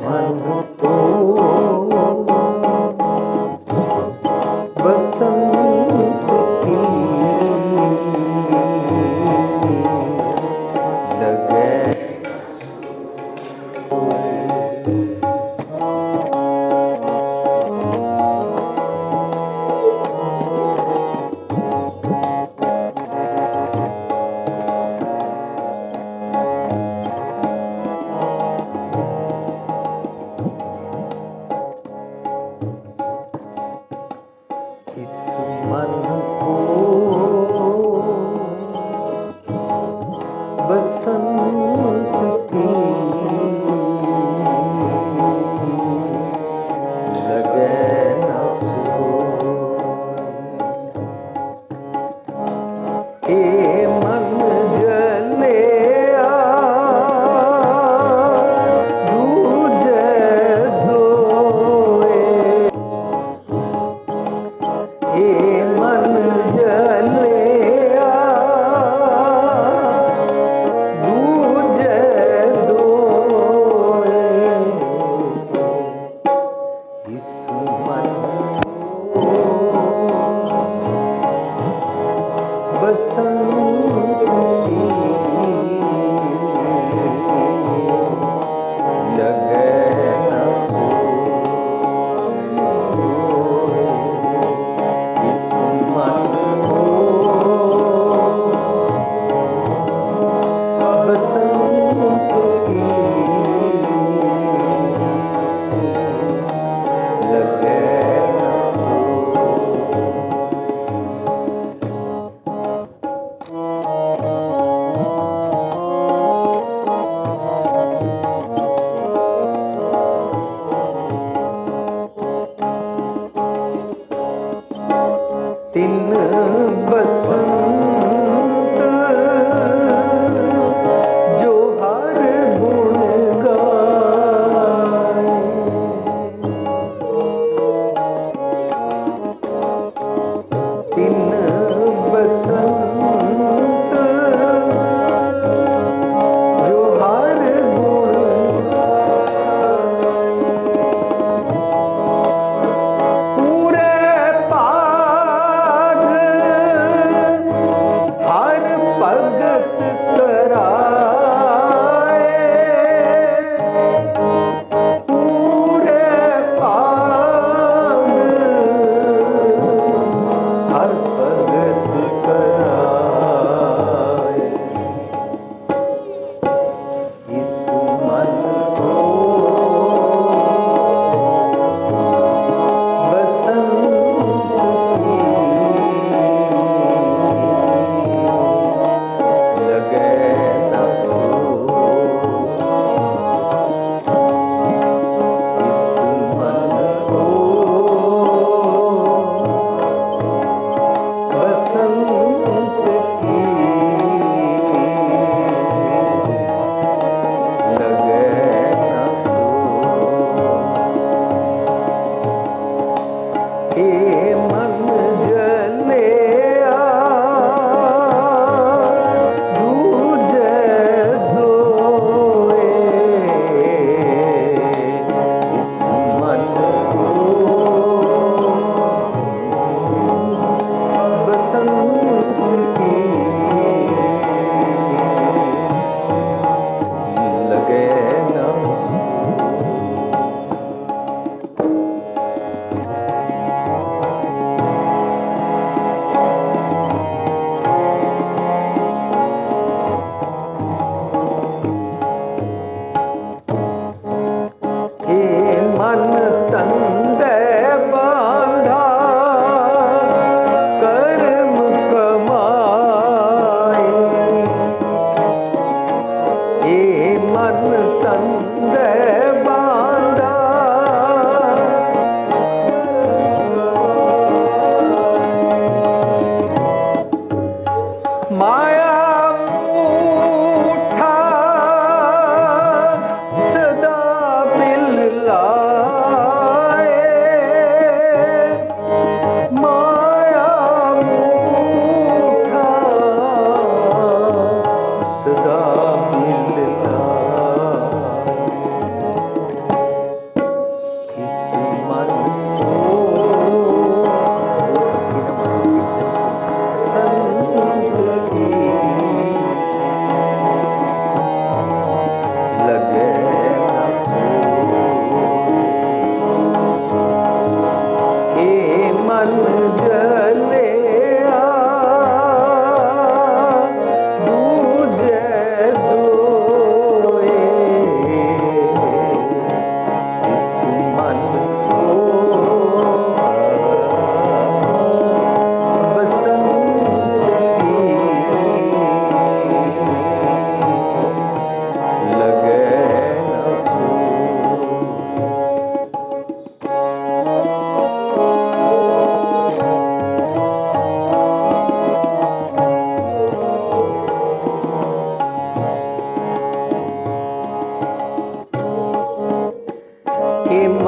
मन को बसंत की लगे। इस मन को बसंत की लगे न सोए। ए मन जले मन जले दूजे दोए। इस मन को बसंत की लगे न सोए। इस मन को बसंत की लगे न तीन बसंत जो हर गुण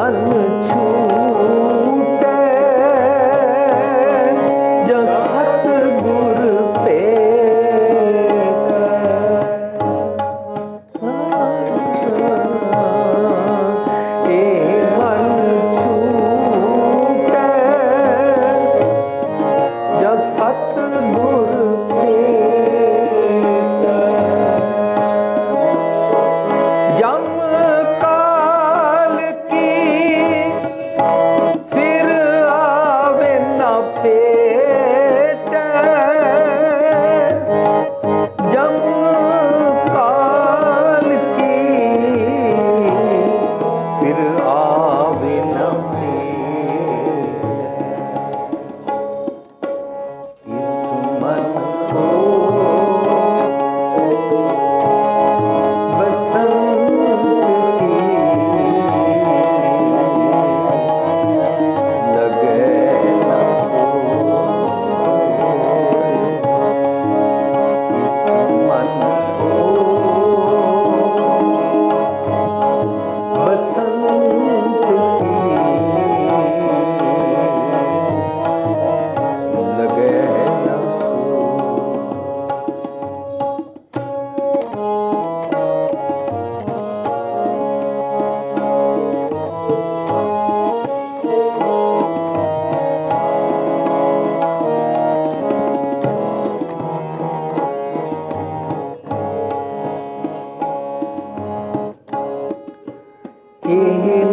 मन छूटे जो सतगुर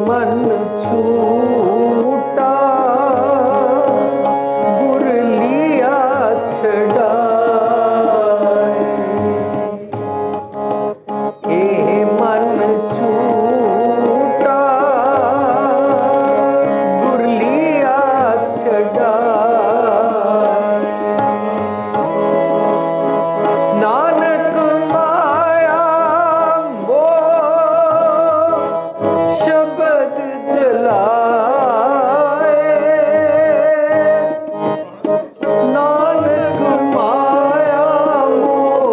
मन छूटा गुर लिया छड़ाए, मन छूटा गुर लिया छड़ाए। नानक माया मोह शब्द जलाए, नानक माया मोह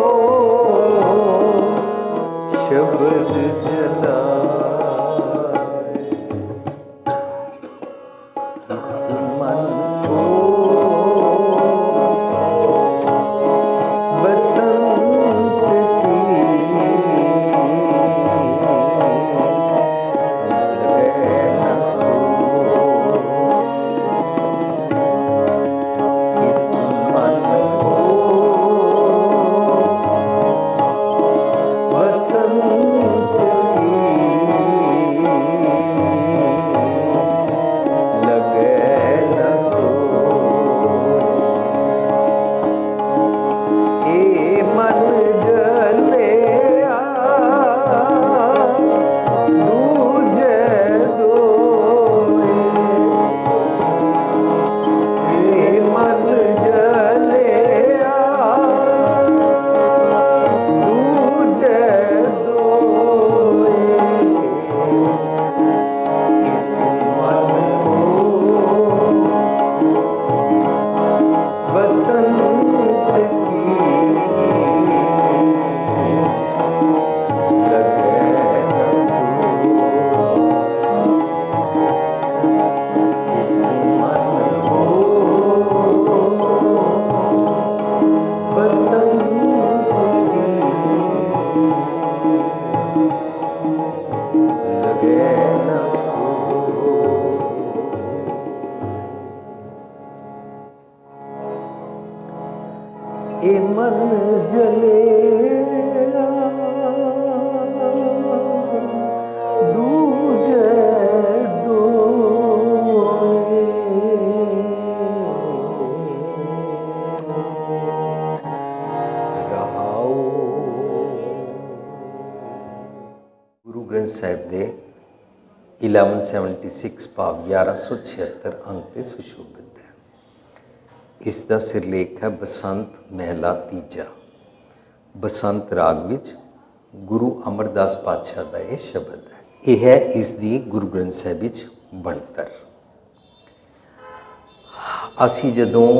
शब्द जलाए। इस मन को बसंत की इस मन को बसंत की लगे न सो। मन जलिया दूजे दोए, मन जलिया दूजे दोए। इस मन को बसंत की लगे न सो। इस मन को बसंत की लगे न सो। मन जले दूजे दोए, रहाओ। गुरु ग्रंथ साहिब दे 1176 भाव 1176 अंक ते सुशोभित है। इसका सिरलेख है बसंत महला तीजा। बसंत राग विच गुरु अमरदास पातशाह का यह शब्द है। यह है इसकी गुरु ग्रंथ साहिब विच बनतर। असी जदों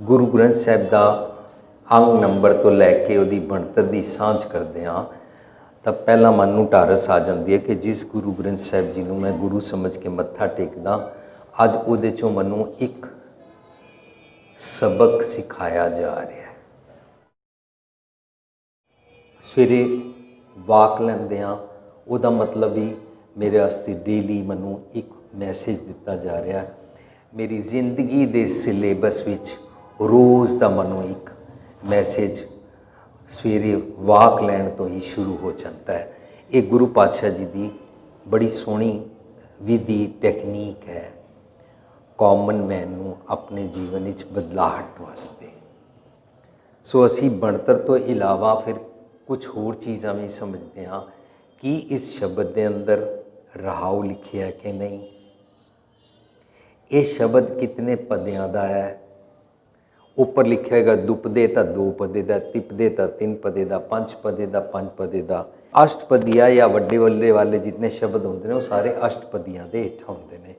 गुरु ग्रंथ साहिब का अंग नंबर तो लैके उसकी बनतर की सांझ करते हाँ ਤਾਂ ਪਹਿਲਾਂ ਮਨ ਨੂੰ ਢਾਰਸ ਆ ਜਾਂਦੀ ਹੈ ਕਿ ਜਿਸ ਗੁਰੂ ਗ੍ਰੰਥ ਸਾਹਿਬ ਜੀ ਨੂੰ ਮੈਂ ਗੁਰੂ ਸਮਝ ਕੇ ਮੱਥਾ ਟੇਕਦਾ, ਅੱਜ ਉਹਦੇ 'ਚੋਂ ਮੈਨੂੰ ਇੱਕ ਸਬਕ ਸਿਖਾਇਆ ਜਾ ਰਿਹਾ ਹੈ। ਸਵੇਰੇ ਵਾਕ ਲੈਂਦੇ ਹਾਂ, ਉਹਦਾ ਮਤਲਬ ਹੀ ਮੇਰੇ ਵਾਸਤੇ ਡੇਲੀ ਮੈਨੂੰ ਇੱਕ ਮੈਸੇਜ ਦਿੱਤਾ ਜਾ ਰਿਹਾ। ਮੇਰੀ ਜ਼ਿੰਦਗੀ ਦੇ ਸਿਲੇਬਸ ਵਿੱਚ ਰੋਜ਼ ਦਾ ਮੈਨੂੰ ਇੱਕ ਮੈਸੇਜ ਸਵੇਰੇ ਵਾਕ ਲੈਣ ਤੋਂ ਹੀ ਸ਼ੁਰੂ ਹੋ ਜਾਂਦਾ ਹੈ। ਇਹ ਗੁਰੂ ਪਾਤਸ਼ਾਹ ਜੀ ਦੀ ਬੜੀ ਸੋਹਣੀ ਵਿਧੀ ਟੈਕਨੀਕ ਹੈ ਕਾਮਨ ਮੈਨ ਨੂੰ ਆਪਣੇ ਜੀਵਨ ਵਿੱਚ ਬਦਲਾਹਟ ਵਾਸਤੇ। ਸੋ ਅਸੀਂ ਬਣਤਰ ਤੋਂ ਇਲਾਵਾ ਫਿਰ ਕੁਝ ਹੋਰ ਚੀਜ਼ਾਂ ਵੀ ਸਮਝਦੇ ਹਾਂ ਕਿ ਇਸ ਸ਼ਬਦ ਦੇ ਅੰਦਰ ਰਹਾਉ ਲਿਖਿਆ ਕਿ ਨਹੀਂ, ਇਹ ਸ਼ਬਦ ਕਿਤਨੇ ਪਦਿਆਂ ਦਾ ਹੈ। ਉੱਪਰ ਲਿਖਿਆ ਹੈਗਾ ਦੁਪਦੇ ਤਾਂ 2 ਪਦੇ ਦਾ, ਤਿਪਦੇ ਤਾਂ 3 ਪਦੇ ਦਾ, 5 ਪਦੇ ਦਾ, 5 ਪਦੇ ਦਾ। ਅਸ਼ਟਪਦੀਆ ਜਾਂ ਵੱਡੇ ਵੱਲੇ ਵਾਲੇ ਜਿਤਨੇ ਸ਼ਬਦ ਹੁੰਦੇ ਨੇ ਉਹ ਸਾਰੇ ਅਸ਼ਟਪਦੀਆਂ ਦੇ ਹੇਠਾਂ ਹੁੰਦੇ ਨੇ,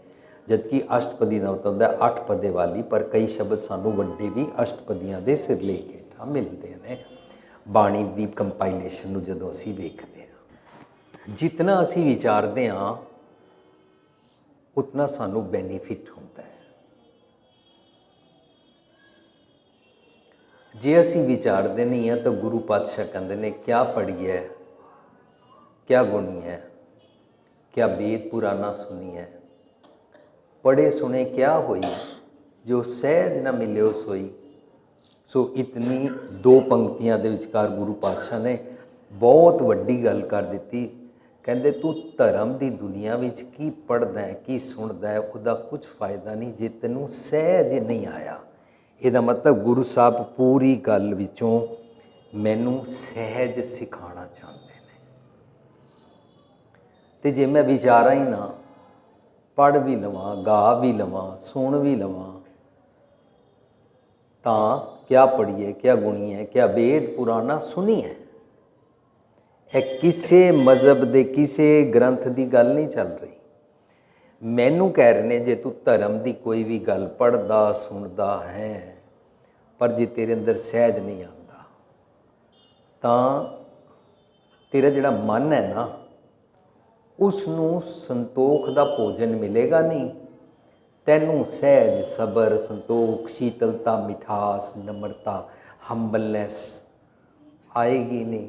ਜਦਕਿ ਅਸ਼ਟਪਦੀ ਦਾ ਮਤਲਬ ਹੁੰਦਾ 8 ਪਦੇ ਵਾਲੀ। ਪਰ ਕਈ ਸ਼ਬਦ ਸਾਨੂੰ ਵੱਡੇ ਵੀ ਅਸ਼ਟਪਦੀਆਂ ਦੇ ਸਿਰਲੇਖ ਹੇਠਾਂ ਮਿਲਦੇ ਨੇ ਬਾਣੀ ਦੀ ਕੰਪਾਈਲੇਸ਼ਨ ਨੂੰ ਜਦੋਂ ਅਸੀਂ ਵੇਖਦੇ ਹਾਂ। ਜਿਤਨਾ ਅਸੀਂ ਵਿਚਾਰਦੇ ਹਾਂ ਉਤਨਾ ਸਾਨੂੰ ਬੈਨੀਫਿਟ ਹੁੰਦਾ ਹੈ। ਜੇ ਅਸੀਂ ਵਿਚਾਰਦੇ ਨਹੀਂ ਹਾਂ ਤਾਂ ਗੁਰੂ ਪਾਤਸ਼ਾਹ ਕਹਿੰਦੇ ਨੇ ਕਿਆ ਪੜ੍ਹੀ ਹੈ, ਕਿਆ ਗੁਣੀ ਹੈ, ਕਿਆ ਵੇਦ ਪੁਰਾਣਾ ਸੁਣੀ ਹੈ, ਪੜ੍ਹੇ ਸੁਣੇ ਕਿਆ ਹੋਈ, ਜੋ ਸਹਿਜ ਨਾ ਮਿਲਿਓ ਸੋਈ। ਸੋ ਇਤਨੀ 2 ਪੰਕਤੀਆਂ ਦੇ ਵਿਚਕਾਰ ਗੁਰੂ ਪਾਤਸ਼ਾਹ ਨੇ ਬਹੁਤ ਵੱਡੀ ਗੱਲ ਕਰ ਦਿੱਤੀ। ਕਹਿੰਦੇ ਤੂੰ ਧਰਮ ਦੀ ਦੁਨੀਆ ਵਿੱਚ ਕੀ ਪੜ੍ਹਦਾ ਹੈ, ਕੀ ਸੁਣਦਾ ਹੈ, ਉਹਦਾ ਕੁਝ ਫਾਇਦਾ ਨਹੀਂ ਜੇ ਤੈਨੂੰ ਸਹਿਜ ਨਹੀਂ ਆਇਆ। ਇਹਦਾ ਮਤਲਬ ਗੁਰੂ ਸਾਹਿਬ ਪੂਰੀ ਗੱਲ ਵਿੱਚੋਂ ਮੈਨੂੰ ਸਹਿਜ ਸਿਖਾਉਣਾ ਚਾਹੁੰਦੇ ਨੇ। ਅਤੇ ਜੇ ਮੈਂ ਵਿਚਾਰਾਂ ਹੀ ਨਾ, ਪੜ੍ਹ ਵੀ ਲਵਾਂ, ਗਾ ਵੀ ਲਵਾਂ, ਸੁਣ ਵੀ ਲਵਾਂ, ਤਾਂ ਕਿਆ ਪੜ੍ਹੀਏ, ਕਿਆ ਗੁਣੀਏ, ਕਿਆ ਵੇਦ ਪੁਰਾਣਾ ਸੁਣੀਏ। ਇਹ ਕਿਸੇ ਮਜ਼ਹਬ ਦੇ ਕਿਸੇ ਗ੍ਰੰਥ ਦੀ ਗੱਲ ਨਹੀਂ ਚੱਲ ਰਹੀ। ਮੈਨੂੰ ਕਹਿ ਰਹੇ ਨੇ ਜੇ ਤੂੰ ਧਰਮ ਦੀ ਕੋਈ ਵੀ ਗੱਲ ਪੜ੍ਹਦਾ ਸੁਣਦਾ ਹੈ ਪਰ ਜੇ ਤੇਰੇ ਅੰਦਰ ਸਹਿਜ ਨਹੀਂ ਆਉਂਦਾ ਤਾਂ ਤੇਰਾ ਜਿਹੜਾ ਮਨ ਹੈ ਨਾ ਉਸ ਨੂੰ ਸੰਤੋਖ ਦਾ ਭੋਜਨ ਮਿਲੇਗਾ ਨਹੀਂ। ਤੈਨੂੰ ਸਹਿਜ, ਸਬਰ, ਸੰਤੋਖ, ਸ਼ੀਤਲਤਾ, ਮਿਠਾਸ, ਨਮਰਤਾ, ਹੰਬਲਨੈਸ ਆਏਗੀ ਨਹੀਂ।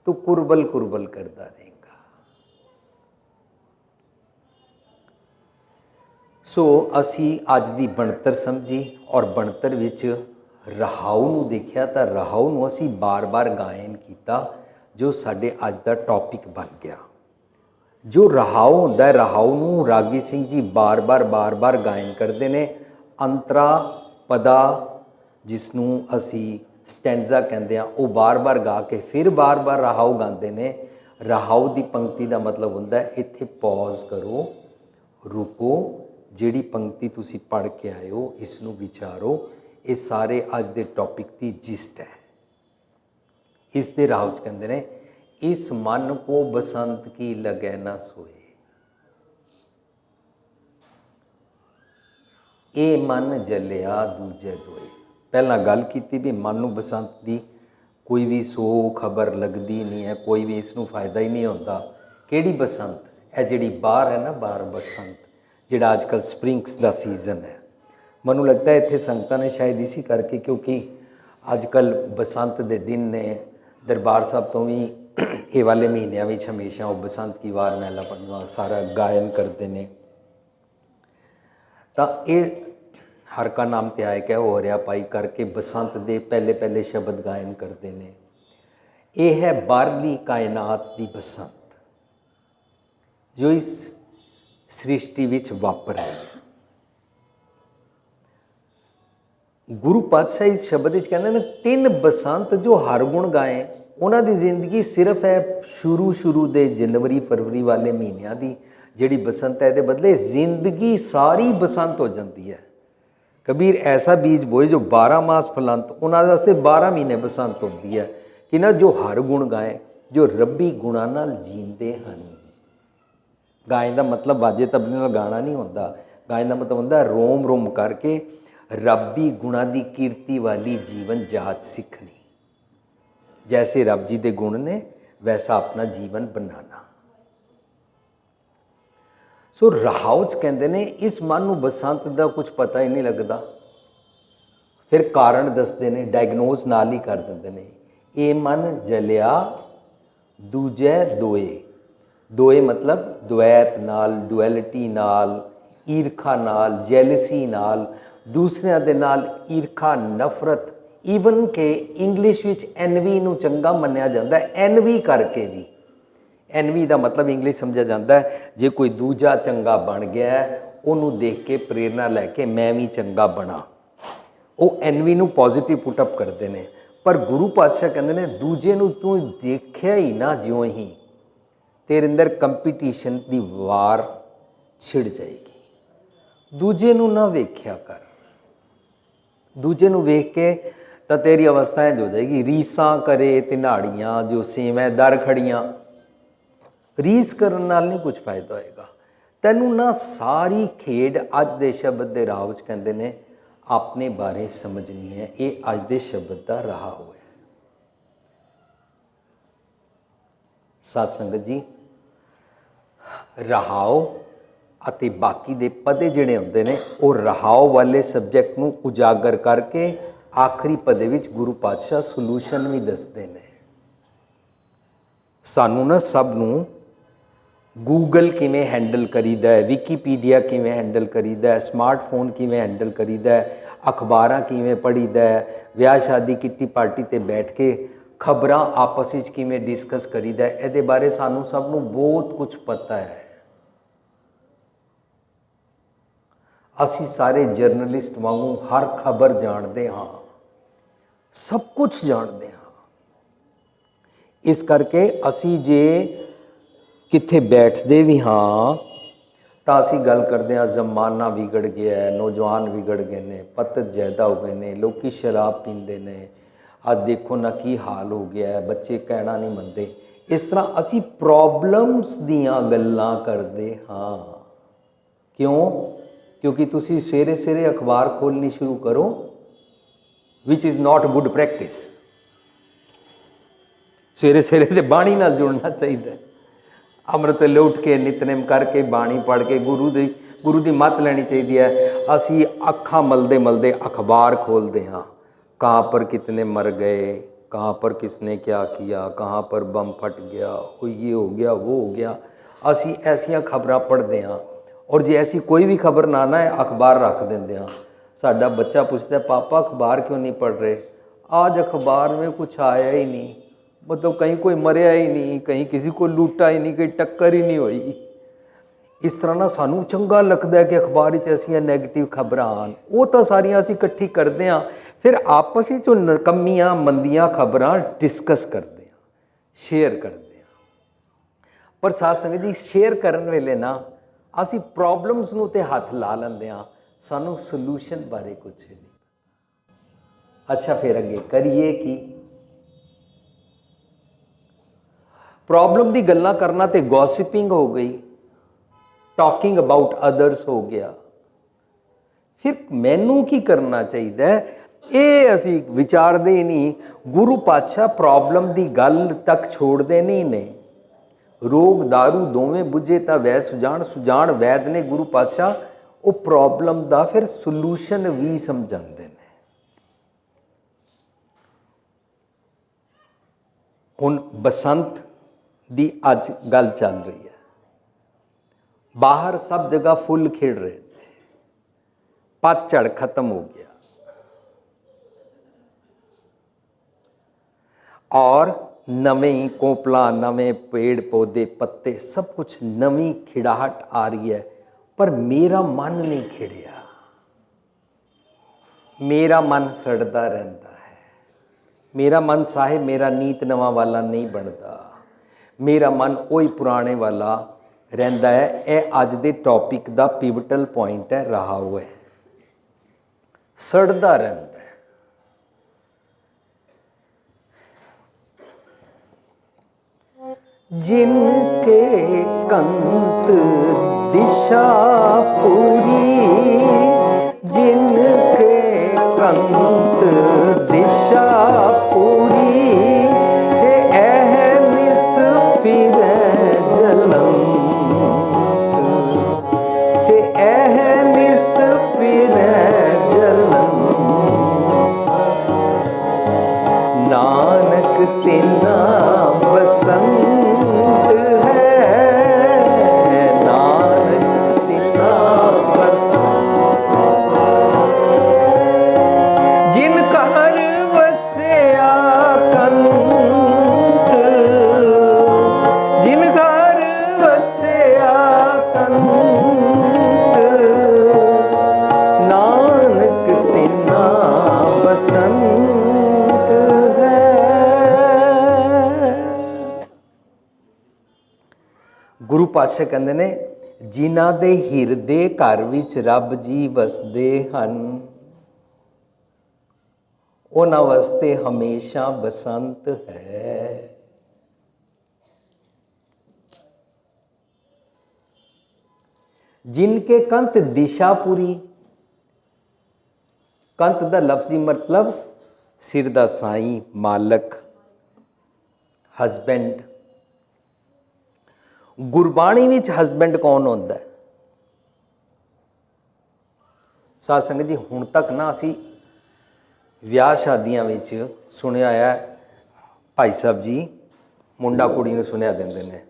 ਤੂੰ ਕੁਰਬਲ ਕੁਰਬਲ ਕਰਦਾ ਰਹੇਗਾ। ਸੋ ਅਸੀਂ ਅੱਜ ਦੀ ਬਣਤਰ ਸਮਝੀ ਔਰ ਬਣਤਰ ਵਿੱਚ ਰਹਾਉ ਨੂੰ ਦੇਖਿਆ ਤਾਂ ਰਹਾਉ ਨੂੰ ਅਸੀਂ ਬਾਰ-ਬਾਰ ਗਾਇਨ ਕੀਤਾ ਜੋ ਸਾਡੇ ਅੱਜ ਦਾ ਟੌਪਿਕ ਬਣ ਗਿਆ। ਜੋ ਰਹਾਉ ਹੁੰਦਾ, ਰਹਾਉ ਨੂੰ ਰਾਗੀ ਸਿੰਘ ਜੀ ਬਾਰ-ਬਾਰ ਗਾਇਨ ਕਰਦੇ ਨੇ। ਅੰਤਰਾ ਪਦਾ ਜਿਸ ਨੂੰ ਅਸੀਂ ਸਟੈਂਜ਼ਾ ਕਹਿੰਦੇ ਆ, ਉਹ ਬਾਰ-ਬਾਰ ਗਾ ਕੇ ਫਿਰ ਬਾਰ-ਬਾਰ ਰਹਾਉ ਗਾਉਂਦੇ ਨੇ। ਰਹਾਉ ਦੀ ਪੰਕਤੀ ਦਾ ਮਤਲਬ ਹੁੰਦਾ ਇੱਥੇ ਪੌਜ਼ ਕਰੋ, ਰੁਕੋ, ਜਿਹੜੀ ਪੰਕਤੀ ਤੁਸੀਂ ਪੜ੍ਹ ਕੇ ਆਏ ਹੋ ਇਸ ਨੂੰ ਵਿਚਾਰੋ। ਇਹ ਸਾਰੇ ਅੱਜ ਦੇ ਟੌਪਿਕ ਦੀ ਜਿਸਟ ਹੈ। ਇਸ ਦੇ ਰਾਹ 'ਚ ਕਹਿੰਦੇ ਨੇ ਇਸ ਮਨ ਕੋ ਬਸੰਤ ਕੀ ਲਗੈ ਨਾ ਸੋਏ। ਇਹ ਮਨ ਜਲਿਆ ਦੂਜੇ ਦੋਏ। ਪਹਿਲਾਂ ਗੱਲ ਕੀਤੀ ਵੀ ਮਨ ਨੂੰ ਬਸੰਤ ਦੀ ਕੋਈ ਵੀ ਸੋ ਖਬਰ ਲੱਗਦੀ ਨਹੀਂ ਹੈ, ਕੋਈ ਵੀ ਇਸ ਨੂੰ ਫਾਇਦਾ ਹੀ ਨਹੀਂ ਹੁੰਦਾ। ਕਿਹੜੀ ਬਸੰਤ? ਇਹ ਜਿਹੜੀ ਬਾਹਰ ਹੈ ਨਾ, ਬਾਹਰ ਬਸੰਤ, ਜਿਹੜਾ ਅੱਜ ਕੱਲ੍ਹ ਸਪਰਿੰਗਸ ਦਾ ਸੀਜ਼ਨ ਹੈ। ਮੈਨੂੰ ਲੱਗਦਾ ਇੱਥੇ ਸੰਗਤਾਂ ਨੇ ਸ਼ਾਇਦ ਇਸੀ ਕਰਕੇ, ਕਿਉਂਕਿ ਅੱਜ ਕੱਲ੍ਹ ਬਸੰਤ ਦੇ ਦਿਨ ਨੇ, ਦਰਬਾਰ ਸਾਹਿਬ ਤੋਂ ਵੀ ਇਹ ਵਾਲੇ ਮਹੀਨਿਆਂ ਵਿੱਚ ਹਮੇਸ਼ਾ ਉਹ ਬਸੰਤ ਕੀ ਵਾਰ ਮਹਿਲਾ ਪੰਜਵਾਂ ਸਾਰਾ ਗਾਇਨ ਕਰਦੇ ਨੇ। ਤਾਂ ਇਹ ਹਰ ਕਾ ਨਾਮ ਧਿਆਇ ਕੈ ਹੋ ਰਿਹਾ ਪਾਈ ਕਰਕੇ ਬਸੰਤ ਦੇ ਪਹਿਲੇ ਸ਼ਬਦ ਗਾਇਨ ਕਰਦੇ ਨੇ। ਇਹ ਹੈ ਬਾਹਰਲੀ ਕਾਇਨਾਤ ਦੀ ਬਸੰਤ ਜੋ ਇਸ ਸ੍ਰਿਸ਼ਟੀ ਵਿੱਚ ਵਾਪਰ ਰਹੀ ਹੈ। ਗੁਰੂ ਪਾਤਸ਼ਾਹ ਇਸ ਸ਼ਬਦ ਵਿੱਚ ਕਹਿੰਦੇ ਨੇ 3 ਬਸੰਤ ਜੋ ਹਰ ਗੁਣ ਗਾਏ। ਉਹਨਾਂ ਦੀ ਜ਼ਿੰਦਗੀ ਸਿਰਫ ਹੈ ਸ਼ੁਰੂ ਦੇ ਜਨਵਰੀ ਫਰਵਰੀ ਵਾਲੇ ਮਹੀਨਿਆਂ ਦੀ ਜਿਹੜੀ ਬਸੰਤ ਹੈ, ਇਹਦੇ ਬਦਲੇ ਜ਼ਿੰਦਗੀ ਸਾਰੀ ਬਸੰਤ ਹੋ ਜਾਂਦੀ ਹੈ। ਕਬੀਰ ਐਸਾ ਬੀਜ ਬੋਏ ਜੋ 12 ਮਾਸ ਫਲੰਤ, ਉਹਨਾਂ ਦੇ ਵਾਸਤੇ 12 ਮਹੀਨੇ ਬਸੰਤ ਹੁੰਦੀ ਹੈ ਕਿ ਨਾ ਜੋ ਹਰ ਗੁਣ ਗਾਏ, ਜੋ ਰੱਬੀ ਗੁਣਾਂ ਨਾਲ ਜੀਂਦੇ ਹਨ। ਗਾਇਨ ਦਾ ਮਤਲਬ ਬਾਜੇ ਤਬਲੇ ਨਾਲ ਗਾਣਾ ਨਹੀਂ ਹੁੰਦਾ। ਗਾਇਨ ਦਾ ਮਤਲਬ ਹੁੰਦਾ ਰੋਮ ਰੋਮ ਕਰਕੇ ਰੱਬੀ ਗੁਣਾਂ ਦੀ ਕੀਰਤੀ ਵਾਲੀ ਜੀਵਨ ਜਾਚ ਸਿੱਖਣੀ। ਜੈਸੇ ਰੱਬ ਜੀ ਦੇ ਗੁਣ ਨੇ वैसा अपना जीवन बनाना। सो रहाउ च कहते ने इस मन नूं बसंत का कुछ पता ही नहीं लगता। फिर कारण दसते ने, डायगनोज नाल ही कर देंगे ने, ये मन जलिया दूजे दोए। दोए मतलब द्वैत नाल, डुअलिटी नाल, ईरखा नाल, जैलसी नाल, दूसरिਆਂ ਦੇ ਨਾਲ ਈਰਖਾ, नफरत, ਈਵਨ ਕਿ इंग्लिश ਵਿੱਚ एनवी ਨੂੰ ਚੰਗਾ ਮੰਨਿਆ ਜਾਂਦਾ ਹੈ। एनवी करके भी, एनवी ਦਾ मतलब इंग्लिश समझा ਜਾਂਦਾ है जे कोई दूजा चंगा बन गया है ਉਹਨੂੰ देख के प्रेरणा लैके मैं भी चंगा बना, ਉਹ एनवी ਨੂੰ पॉजिटिव पुटअप करते हैं। पर गुरु पातशाह कहते हैं दूजे ਨੂੰ तू देखिया ही ना ज्यों ही तेरे अंदर कंपीटीशन की वार छिड़ जाएगी। दूजे ਨੂੰ ना वेख्या कर, दूजे ਨੂੰ वेख के तो तेरी अवस्था इंज हो जाएगी, रीसा करे तिनाड़ियाँ जो सेवै दर खड़ियाँ। रीस करने नाल नहीं कुछ फायदा होएगा। तैनू ना सारी खेड अज दे शब्द दे राह विच कहंदे ने अपने बारे समझनी है। ये अज दे शब्द का राह है। साध संगत जी, रहाओ ਅਤੇ बाकी ਦੇ पदे ਜਿਹੜੇ ਹੁੰਦੇ ਨੇ ਉਹ ਰਹਾਓ वाले सब्जैक्ट ਨੂੰ उजागर करके आखिरी पदे ਵਿੱਚ गुरु पातशाह सलूशन भी दसते ने। सानू ना सब नू गूगल किवें हैंडल करीदा है, विकीपीडिया किवें हैंडल करीदा है, स्मार्टफोन किवें हैंडल करीदा है, अखबारां किवें पढ़ीदा है, विआह शादी किट्टी पार्टी ते बैठ के खबरां आपस विच किवें डिस्कस करीदा है, इहदे बारे सानू सब नू बहुत कुछ पता है। असी सारे जर्नलिस्ट वांगू हर खबर जानते हाँ, सब कुछ जानते हाँ। इस करके असी जे कित्थे बैठते भी हाँ तो असी गल करते हाँ जमाना बिगड़ गया है, नौजवान बिगड़ गए ने, पतत ज़्यादा हो गए ने, लोग शराब पींदे ने, आज देखो ना की हाल हो गया है, बच्चे कहना नहीं मनते। इस तरह असी प्रॉब्लम्स दियां गल्लां करते हाँ। क्यों? क्योंकि तुसी सवेरे सवेरे अखबार खोलनी शुरू करो, which is not good practice. सवेरे सवेरे तो बाणी नाल जुड़ना चाहिए। अमृत वेले उठ के नितनेम करके बाणी पढ़ के गुरु की मत लैनी चाहिए है। असी अखा मलदे मलदे अखबार खोलते हाँ, कहाँ पर कितने मर गए, कहाँ पर किसने क्या किया, कहाँ पर बम फट गया, वो ये हो गया वो हो गया। असी ऐसिया खबरां पढ़ते हाँ और जे ऐसी कोई भी खबर ना ना अखबार रख देंगे हाँ। साडा बच्चा पूछता है पापा अखबार क्यों नहीं पढ़ रहे, आज अखबार में कुछ आया ही नहीं, मतलब कहीं कोई मरिया ही नहीं, कहीं किसी को लूटा ही नहीं, कहीं टक्कर ही नहीं हुई। इस तरह ना सानू चंगा लगता है कि अखबार ऐसिया नैगेटिव खबर आन, वो तो सारिया असी इकट्ठी करते हैं, फिर आपस में जो नकम्मियाँ मंदियाँ खबरां डिस्कस करते हैं, शेयर करते हैं। पर साध संगत जी शेयर करने वेले ना असी प्रॉब्लम्स नूं ते हथ ला लेंदे हाँ, सानू सलूशन बारे कुछ नहीं। अच्छा फिर अगे करिए की? प्रॉब्लम की गल्लां करना तो गॉसिपिंग हो गई, टॉकिंग अबाउट अदर्स हो गया। फिर मैनू की करना चाहिए? ये असी विचारते ही नहीं। गुरु पातशाह प्रॉब्लम की गल तक छोड़ते नहीं ने। रोग दारू दोवें बुझे तो वै सुजान, सुजान वैद ने गुरु पातशाह वो प्रॉब्लम का फिर सलूशन भी समझाते हैं। हुण बसंत दी अज गल चल रही है, बाहर सब जगह फुल खिड़ रहे हैं, पतझड़ खत्म हो गया और नवे कोपला, नवे पेड़ पौधे पत्ते सब कुछ नवी खिड़ाहट आ रही है। पर मेरा मन नहीं खिड़िया, मेरा मन सड़ता रहता है। मेरा मन साहिब मेरा नीत नवा वाला नहीं बनता, मेरा मन वही पुराने वाला रहिंदा है। यह अज दे टॉपिक का पिवटल पॉइंट है, रहा हुआ है, सड़ता रहता है। जिनके कंत दिशा पूरी, जिनके कंत दिशा पूरी से अहनिस नानक तेना बसंत है, नानक तेना बसंत। जिन घर वसया कंत, जिन घर वसया कंत, नानक तेना बसंत है। गुरु पातशाह कहते ने, जिन्हां दे हिरदे घर विच रब जी वसदे हन, उन्हां वास्ते हमेशा बसंत है। जिनके कंत दिशापुरी, कंत दा लफ्जी मतलब सिर दा साईं, मालक, हसबैंड। गुरबाणी विच हसबैंड कौन होंदा है? साध संगत जी, हुण तक ना असी ਵਿਆਹ ਸ਼ਾਦੀਆਂ ਵਿੱਚ ਸੁਣਿਆ ਹੈ, ਭਾਈ ਸਾਹਿਬ ਜੀ ਮੁੰਡਾ ਕੁੜੀ ਨੂੰ ਸੁਨੇਹਾ ਦਿੰਦੇ ਨੇ,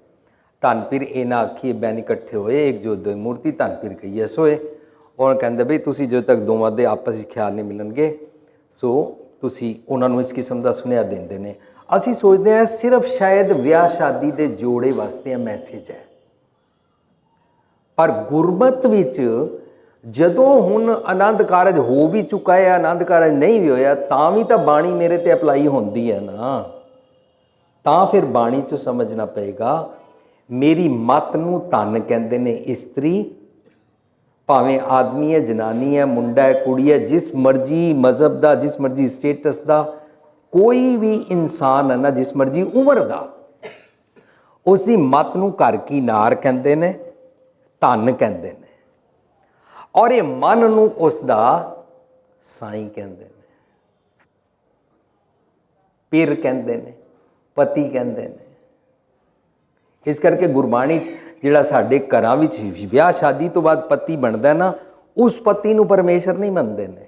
ਧੰਨ ਪੀਰ ਇਹ ਨਾ ਆਖੀਏ ਬੈਨ ਇਕੱਠੇ ਹੋਏ, ਇੱਕ ਜੋ ਦੋ ਮੂਰਤੀ ਧੰਨ ਪੀਰ ਕਹੀਏ ਸੋਏ। ਉਹ ਕਹਿੰਦੇ ਬਈ ਤੁਸੀਂ ਜਦੋਂ ਤੱਕ ਦੋਵਾਂ ਦੇ ਆਪਸ ਵਿੱਚ ਖਿਆਲ ਨਹੀਂ ਮਿਲਣਗੇ, ਸੋ ਤੁਸੀਂ ਉਹਨਾਂ ਨੂੰ ਇਸ ਕਿਸਮ ਦਾ ਸੁਨੇਹਾ ਦਿੰਦੇ ਨੇ। ਅਸੀਂ ਸੋਚਦੇ ਹਾਂ ਸਿਰਫ ਸ਼ਾਇਦ ਵਿਆਹ ਸ਼ਾਦੀ ਦੇ ਜੋੜੇ ਵਾਸਤੇ ਇਹ ਮੈਸੇਜ ਹੈ, ਪਰ ਗੁਰਮਤ ਵਿੱਚ ਜਦੋਂ ਹੁਣ ਆਨੰਦ ਕਾਰਜ ਹੋ ਵੀ ਚੁੱਕਾ ਹੈ, ਆਨੰਦ ਕਾਰਜ ਨਹੀਂ ਵੀ ਹੋਇਆ, ਤਾਂ ਵੀ ਤਾਂ ਬਾਣੀ ਮੇਰੇ ਤੇ ਅਪਲਾਈ ਹੁੰਦੀ ਹੈ ਨਾ। ਤਾਂ ਫਿਰ ਬਾਣੀ 'ਚ ਸਮਝਣਾ ਪਏਗਾ, ਮੇਰੀ ਮੱਤ ਨੂੰ ਧਨ ਕਹਿੰਦੇ ਨੇ ਇਸਤਰੀ, ਭਾਵੇਂ ਆਦਮੀ ਹੈ, ਜਨਾਨੀ ਹੈ, ਮੁੰਡਾ ਹੈ, ਕੁੜੀ ਹੈ, ਜਿਸ ਮਰਜ਼ੀ ਮਜ਼ਹਬ ਦਾ, ਜਿਸ ਮਰਜ਼ੀ ਸਟੇਟਸ ਦਾ ਕੋਈ ਵੀ ਇਨਸਾਨ ਹੈ ਨਾ, ਜਿਸ ਮਰਜ਼ੀ ਉਮਰ ਦਾ, ਉਸ ਦੀ ਮੱਤ ਨੂੰ ਘਰ ਕੀ ਨਾਰ ਕਹਿੰਦੇ ਨੇ, ਧਨ ਕਹਿੰਦੇ ਨੇ, ਔਰ ਇਹ ਮਨ ਨੂੰ ਉਸ ਦਾ ਸਾਈਂ ਕਹਿੰਦੇ ਨੇ, ਪੀਰ ਕਹਿੰਦੇ ਨੇ, ਪਤੀ ਕਹਿੰਦੇ ਨੇ। ਇਸ ਕਰਕੇ ਗੁਰਬਾਣੀ 'ਚ ਜਿਹੜਾ ਸਾਡੇ ਘਰਾਂ ਵਿੱਚ ਵਿਆਹ ਸ਼ਾਦੀ ਤੋਂ ਬਾਅਦ ਪਤੀ ਬਣਦਾ ਨਾ, ਉਸ ਪਤੀ ਨੂੰ ਪਰਮੇਸ਼ਰ ਨਹੀਂ ਮੰਨਦੇ ਨੇ।